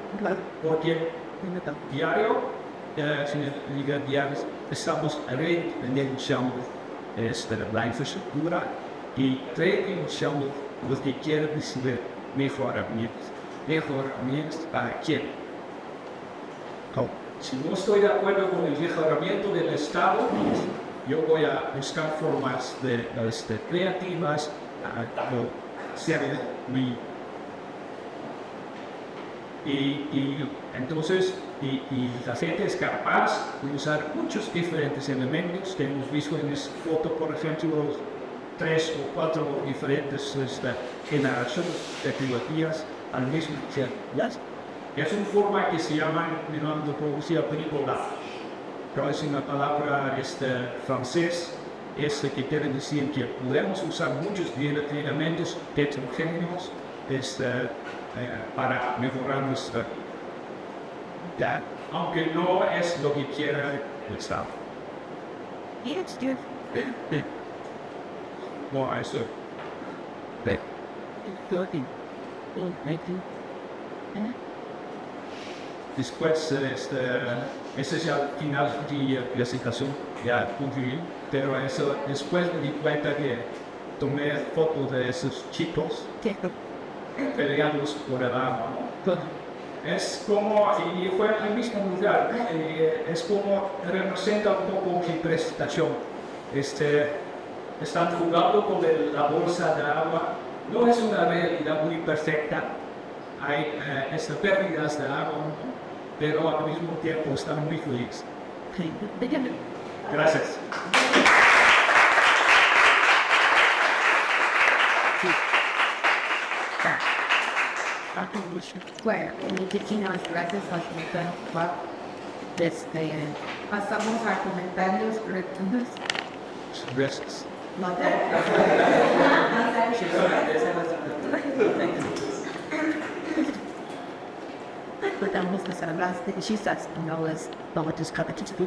porque diario, estamos reiniciando la infraestructura y reiniciando los que quieren recibir mejoramientos para quién. Si no estoy de acuerdo con el mejoramiento del Estado, yo voy a buscar formas creativas, entonces la gente es capaz de usar muchos diferentes elementos que hemos visto en esta foto, por ejemplo, 3 o 4 diferentes generaciones de tecnologías al mismo tiempo. Es una forma que se llama en antropología bricolage, pero es una palabra francés que quiere decir que podemos usar muchos elementos heterogéneos para mejorar nuestra vida, aunque no es lo que quiera el Estado. No, eso. Después, ese es ya el final de la presentación, ya concluí, pero eso, después me di cuenta que tomé fotos de esos chicos peleándolos por el agua. Es como, y fue en el mismo lugar, es como representa un poco mi presentación. Están jugando con la bolsa de agua. No es una realidad muy perfecta. Hay pérdidas de agua, pero al mismo tiempo están muy felices. Gracias. Bueno, muchísimas gracias a señorita. Pasamos a comentarios, preguntas. Gracias. No Podemos hablar de chistes, no es vamos a descartar chistes.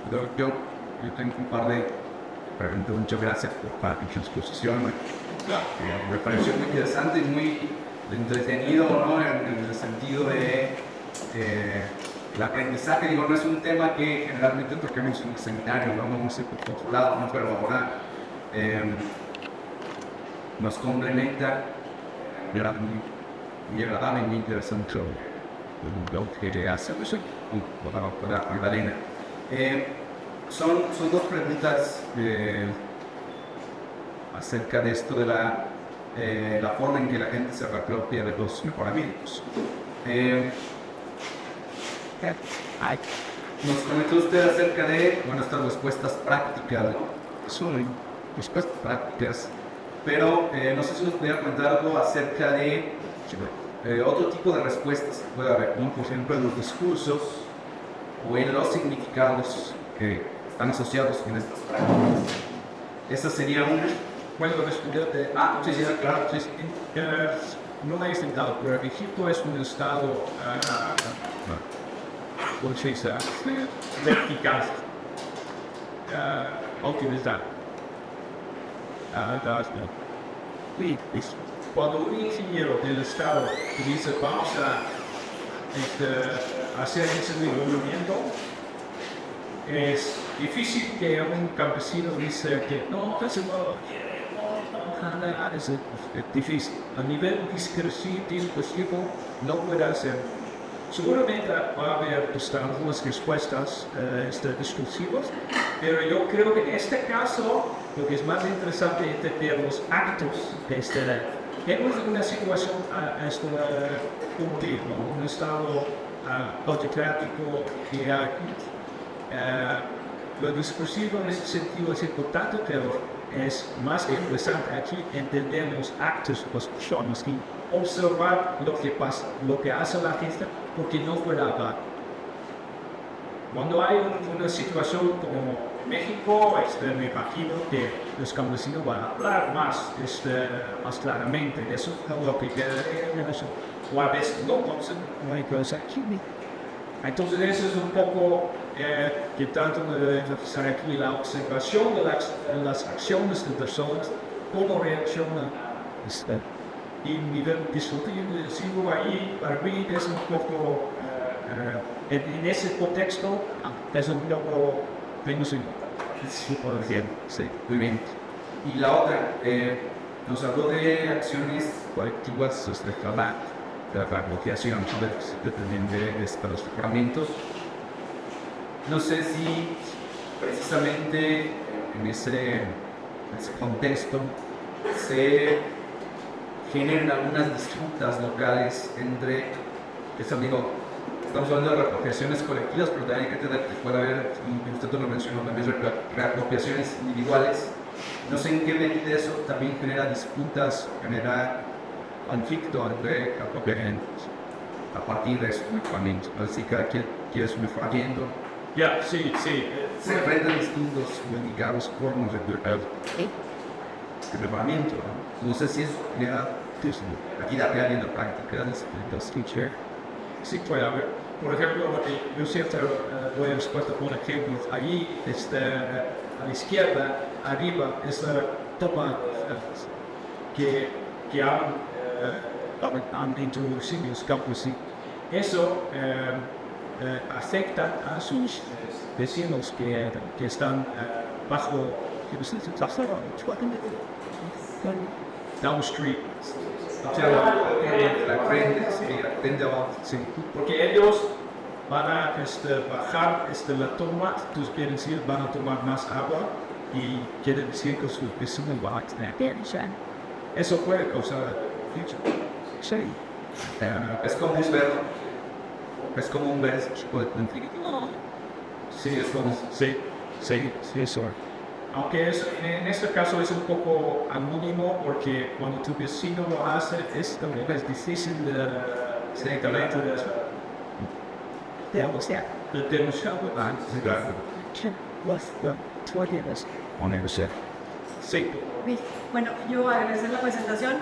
Yo tengo un par de preguntas. Muchas gracias por la exposición. Me pareció muy interesante y muy entretenido, ¿no? En el sentido de el aprendizaje. Digo, no es un tema que generalmente tocamos en un seminario, no sé por todos lados, ¿no? Pero ahora nos complementa muy agradable y muy interesante lo que hace con Magdalena. Son dos preguntas acerca de esto de la forma en que la gente se reapropia de los mejoramientos. Nos comentó usted acerca de estas respuestas prácticas, son respuestas prácticas, pero no sé si nos podría comentar algo acerca de otro tipo de respuestas que puede haber, ¿no? Por ejemplo, en los discursos o en los significados que están asociados con estas prácticas. Esa sería una. ¿Puedo responderte? Sí, claro. Sí. No lo he intentado, pero Egipto es un estado vertical, optimizado. Cuando un ingeniero del estado dice vamos a hacer ese movimiento, es difícil que un campesino dice que no, es difícil. A nivel discursivo no puede hacer. Seguramente va a haber algunas respuestas discursivas, pero yo creo que en este caso lo que es más interesante es entender los actos de esta ley. Tenemos una situación un estado autocrático y lo discursivo en ese sentido es importante, pero es más interesante aquí entender los actos, las acciones y observar lo que pasa, lo que hace la gente, porque no puede hablar. Cuando hay una situación como México, me imagino que los campesinos van a hablar más claramente de eso, lo que quieren, o a veces no, no hay cosas aquí. Entonces eso es un poco que tanto enfatizar aquí la observación de las acciones de personas, cómo reaccionan. Y nivel discursivo ahí, para mí es un poco, en ese contexto, es un poco menos importante. Sí, muy bien. Y la otra, nos habló de acciones colectivas de la bloqueación, de estos fragmentos. No sé si precisamente en ese contexto se generan algunas disputas locales entre, estamos hablando de reapropiaciones colectivas, pero también hay que tener que puede haber, y usted lo mencionó también, reapropiaciones individuales. No sé en qué medida eso también genera disputas, genera conflicto entre apropiamientos a partir de esos equipamientos. Así que cada quien quiere su fragmento. Ya, sí. Se enfrentan distintos, digamos, formas de equipamiento. No sé si es aquí la realidad en la práctica los teachers. Sí, puede haber. Por ejemplo, yo siempre voy a expuesto por ejemplo, allí a la izquierda, arriba, es la toma que han introducido los campos. Eso afecta a sus vecinos que están bajo downstream. Sí, porque ellos van a bajar la toma, tus quieren decir van a tomar más agua y quiere decir que sus vecinos van a tener. Eso puede causar sí. Es como un ver ese tipo de conflicto. Sí, eso. Aunque en este caso es un poco anónimo porque cuando tu vecino lo hace, es difícil de denunciar. Sí. Bueno, yo agradecer la presentación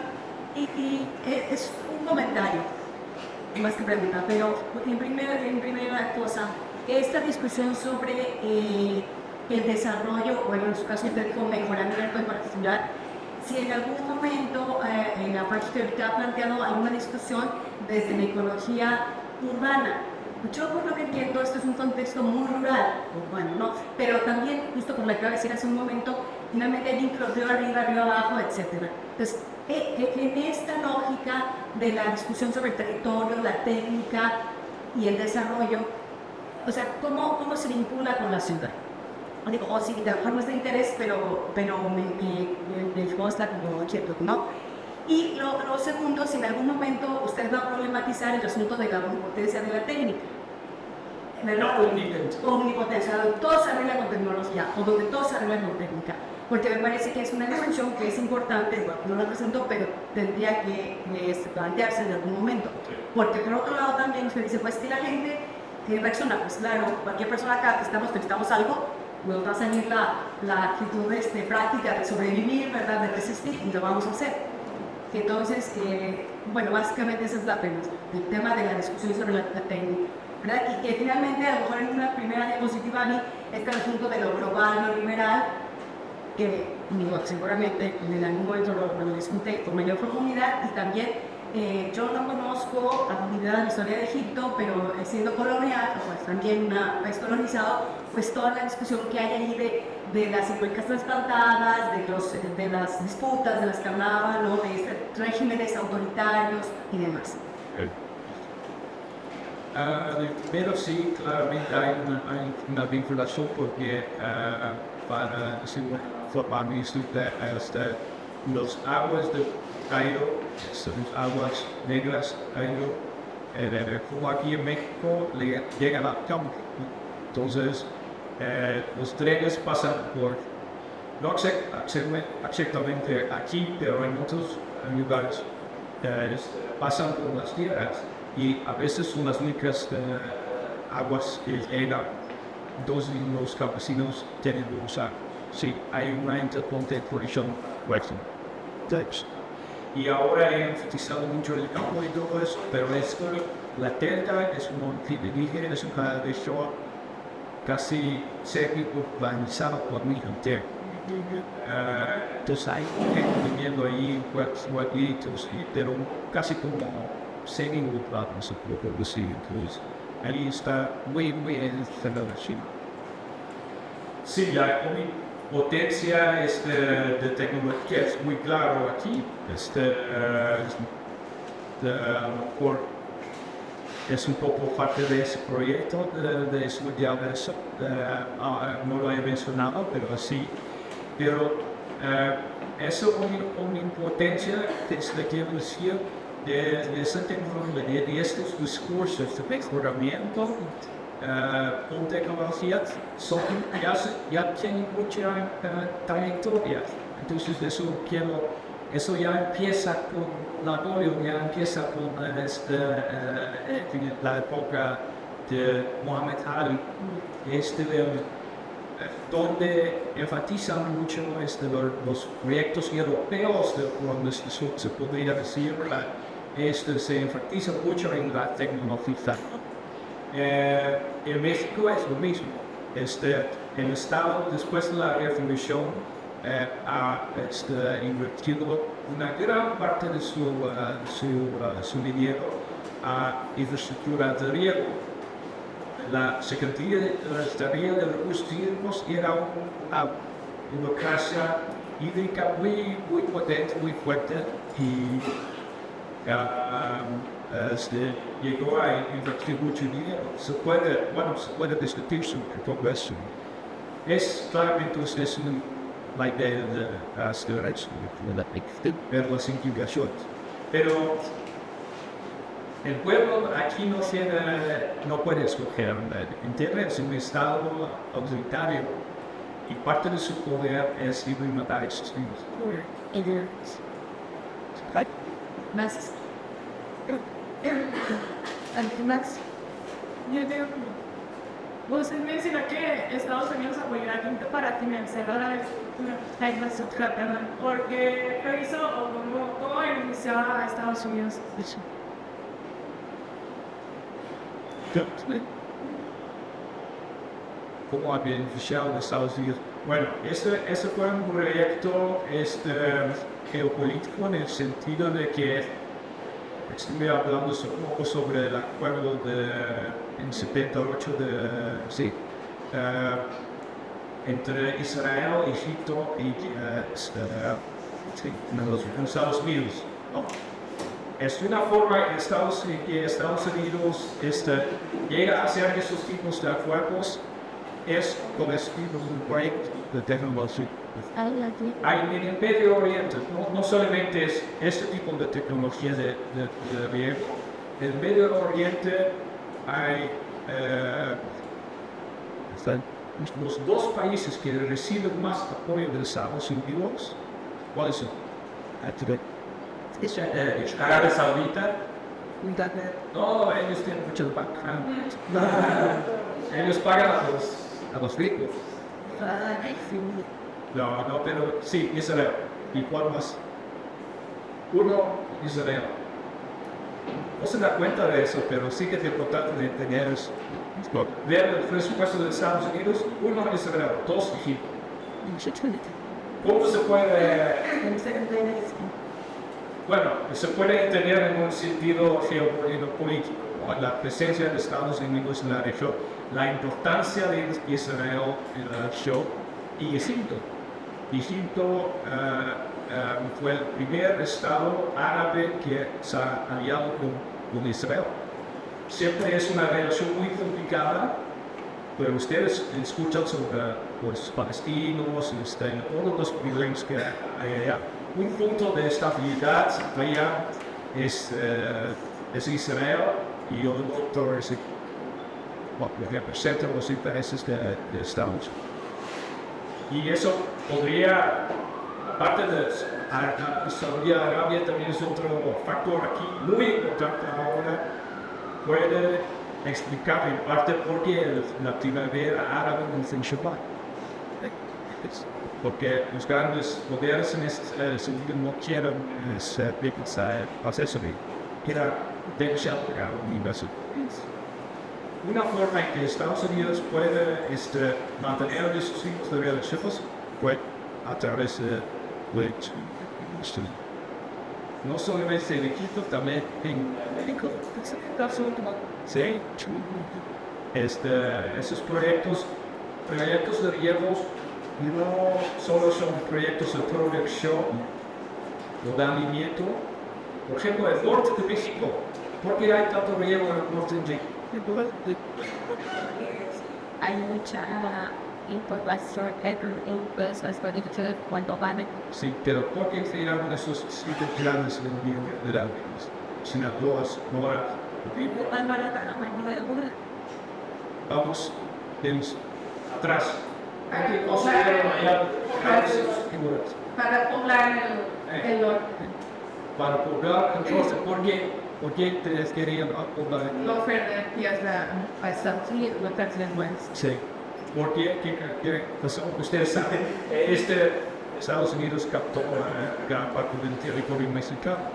y es un comentario, más que pregunta, pero en primera cosa, esta discusión sobre el desarrollo, bueno, en su caso con mejoramiento en particular, si en algún momento en la parte teórica ha planteado alguna discusión desde la ecología urbana. Yo por lo que entiendo, esto es un contexto muy rural, urbano, ¿no? Pero también, justo como le acabo de decir hace un momento, finalmente hay vínculos de arriba, abajo, etc. Entonces, en esta lógica de la discusión sobre el territorio, la técnica y el desarrollo, o sea, ¿cómo se vincula con la ciudad? Digo, o sí, de forma de interés, pero me consta como cierto, ¿no? Y lo segundo, si en algún momento usted va a problematizar el asunto de la omnipotencia de la técnica. Omnipotencia, donde todo se arregla con tecnología, o donde todo se arregla con técnica. Porque me parece que es una dimensión que es importante, bueno, no la presento, pero tendría que plantearse en algún momento. Porque por otro lado también usted dice, pues que la gente tiene reacciona, pues claro, cualquier persona acá que necesitamos algo, nos va a salir la actitud práctica de sobrevivir, ¿verdad? De resistir, y lo vamos a hacer. Entonces, bueno, básicamente ese es el tema de la discusión sobre la técnica, ¿verdad? Y que finalmente, a lo mejor en una primera diapositiva, está el asunto de lo global, lo liberal, que seguramente en algún momento lo discute con mayor profundidad, y también Yo no conozco a profundidad la historia de Egipto, pero siendo colonial, pues también un país colonizado, pues toda la discusión que hay ahí de las 50 trasplantadas, de las disputas de las que hablaba, ¿no? De regímenes autoritarios y demás. Pero sí, claramente hay una vinculación porque para formar los aguas de Cairo, son aguas negras Cairo, como aquí en México, llegan al campo. Entonces, los trenes pasan por, no exactamente aquí, pero en otros lugares, pasan por las tierras y a veces son las únicas aguas que llegan. Entonces los campesinos tienen que usar. Sí, hay una intercontemporación. Y ahora he enfatizado mucho el campo y todo eso, pero la delta es un indígena, es una región casi semi-urbanizada por mi gente. Entonces hay gente viviendo ahí, pueblitos, pero casi como semi-urbanos, se puede decir. Entonces ahí está muy en la China. Sí, la potencia de tecnología es muy claro aquí. A lo mejor es un poco parte de ese proyecto de estudiar eso. No lo he mencionado, pero sí. Pero eso es una importancia que quiero decir de esa tecnología, de estos discursos de mejoramiento con tecnología ya tienen mucha trayectoria. Entonces eso ya empieza con Napoleón, ya empieza con la época de Muhammad Ali, donde enfatizan mucho los proyectos europeos de colonización, se podría decir, se enfatiza mucho en la tecnología. En México es lo mismo. El Estado, después de la Revolución, ha invertido una gran parte de su dinero a infraestructura de riego. La Secretaría de Recursos Hídricos era una burocracia hídrica muy potente, muy fuerte y llegó a invertir mucho dinero. Se puede discutir sobre todo eso. Claramente es la idea de las simplificaciones. Pero el pueblo aquí no puede escoger. Internet es un estado autoritario y parte de su poder es matar a esos niños. Gracias. Max, Usted menciona que Estados Unidos apoyará a Egipto para financiar la infraestructura, porque lo hizo o cómo benefició a Estados Unidos. ¿Cómo ha beneficiado a Estados Unidos? Bueno, ese fue un proyecto geopolítico en el sentido de que estuve hablando un poco sobre el acuerdo en 78 entre Israel, Egipto y los Estados Unidos. ¿No? Es una forma en que Estados Unidos llega a hacer esos tipos de acuerdos es con un proyecto de tecnología. Hay en el Medio Oriente, no solamente es este tipo de tecnología de riego, en el Medio Oriente hay los dos países que reciben más apoyo de Estados Unidos. ¿Cuáles son? Arabia Saudita. No, ellos tienen mucho background. Ellos pagan a los ricos. No, pero sí, Israel. ¿Y cuál más? Uno, Israel. No se da cuenta de eso, pero sí que es importante de tener eso. Ver el presupuesto de Estados Unidos, uno, Israel, dos, Egipto. Bueno, se puede entender en un sentido geopolítico, ¿no? La presencia de Estados Unidos en la región, la importancia de Israel en la región y Egipto. Egipto fue el primer estado árabe que se ha aliado con Israel. Siempre es una relación muy complicada, pero ustedes escuchan sobre los palestinos, todos los problemas que hay allá. Un punto de estabilidad allá es Israel y otro es que representa los intereses de Estados Unidos. Y eso podría, aparte de Saudi Arabia, también es otro factor aquí muy importante ahora, puede explicar en parte por qué la primavera árabe en Shabbat. Porque los grandes poderes en este sentido no quieren hacer eso, quieren demasiado universo. Una forma en que Estados Unidos puede mantener esos tipos de relaciones fue a través de no solamente en Egipto, también en México. Sí, esos proyectos de riego no solo son proyectos de producción o de movimiento. Por ejemplo, el norte de México. ¿Por qué hay tanto riego en el norte de México? Hay mucha información en cosas cuando van. Sí, pero ¿por qué se llaman esos sitios grandes en el nivel de la Sinaloa, Sonora? Vamos atrás. Hay que poblar para poblar el norte. Para poblar el norte, ¿por qué ustedes querían poblar? No perder tierra a Estados Unidos, no perder Sí, porque ustedes saben, Estados Unidos captó gran parte del territorio mexicano.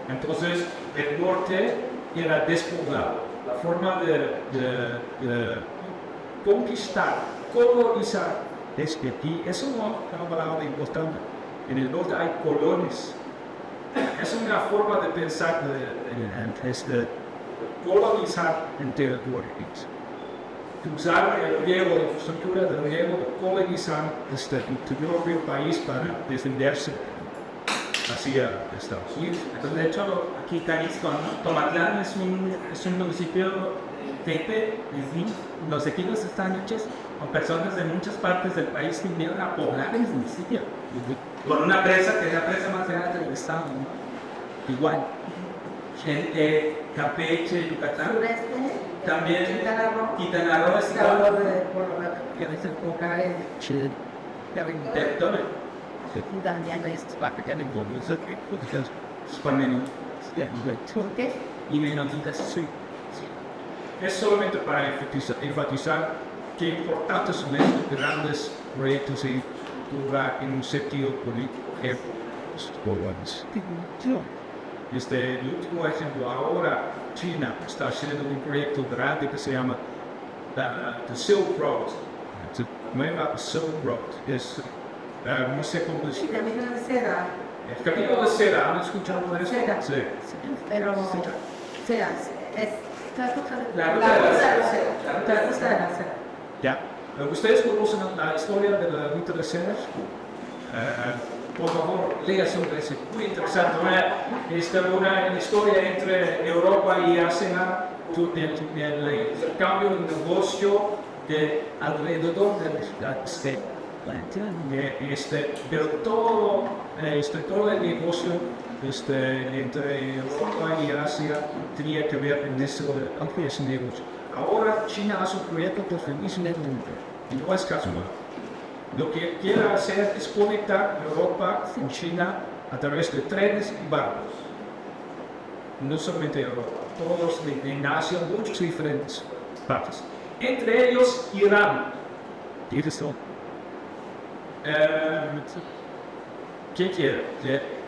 Entonces, el norte era despoblado. La forma de conquistar, colonizar, es que aquí, eso no es una palabra importante. En el norte hay colonias. Es una forma de pensar de colonizar el territorio. Usar el riego, la infraestructura del riego, de colonizar este interior del país para defenderse hacia Estados Unidos. De hecho, aquí Jalisco, ¿no? Tomatlán es un municipio que los equipos están hechos con personas de muchas partes del país que vinieron a poblar el municipio. Con una presa que es la presa más grande del estado, ¿no? Igual. Gente, Campeche, Yucatán. También Quintana Roo es igual. Que es el época de Chile. Y menonitas, sí. Es solamente para enfatizar qué importantes son estos grandes proyectos de cultura en un sentido político. El último ejemplo, ahora China está haciendo un proyecto grande que se llama The Silk Road. Se llama Silk Road. No sé cómo decir. Camino de seda. El camino de seda, ¿han escuchado de eso? Seda. Sí. Pero seda, La la ruta de la seda. seda. La ruta de la seda. Ya. ¿Ustedes conocen la historia de la ruta de seda? Por favor, lea sobre eso. Muy interesante. Es una historia entre Europa y Asia, el intercambio de negocio de alrededor de la ciudad. Pero todo el negocio entre Europa y Asia tenía que ver en ese negocio. Ahora China hace un proyecto que felizmente no es casual. Lo que quiere hacer es conectar Europa con China a través de trenes y barcos. No solamente Europa, todos en Asia, muchos diferentes partes. Entre ellos Irán. ¿Qué quiere?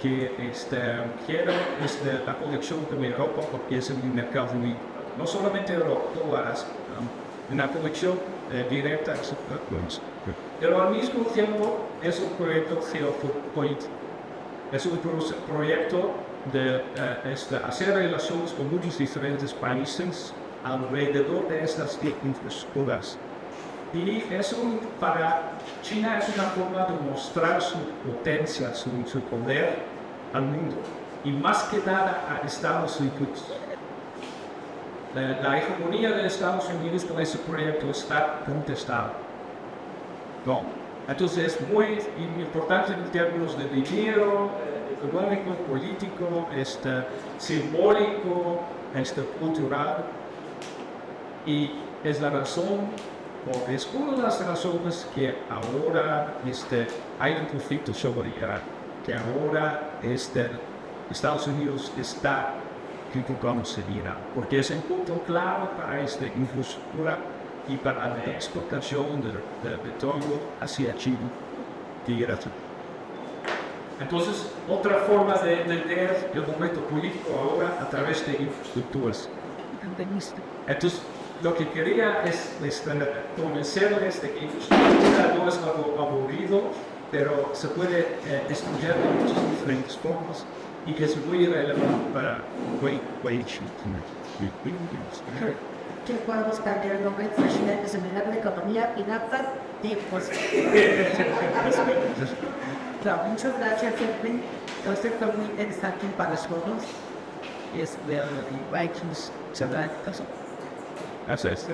Quiere la conexión con Europa porque es un mercado muy, no solamente Europa, todas una conexión directa a esos países. Pero al mismo tiempo es un proyecto geopolítico. es un proyecto de hacer relaciones con muchos diferentes países alrededor de estas infraestructuras. Y para China es una forma de mostrar su potencia, su poder al mundo, y más que nada a Estados Unidos. La hegemonía de Estados Unidos con ese proyecto está contestada. No. Entonces es muy importante en términos de dinero, económico, político, simbólico, cultural. Y es la razón, o es una de las razones que ahora hay un conflicto sobre Irán, que ahora Estados Unidos está criticándose de Irán, porque es un punto clave para esta infraestructura y para la exportación de petróleo hacia China de Irán. Entonces, otra forma de entender el momento político ahora a través de infraestructuras. Entonces, lo que quería es convencerles de que infraestructura no es algo aburrido, pero se puede estudiar de muchas diferentes formas y que es muy relevante para Que podemos cambiar el nombre de China de Seminar de Economía, Finanzas y pues. Claro, muchas gracias, Edwin. Esto fue muy interesante para nosotros. Y es ver y Vikings, ¿verdad? Eso es.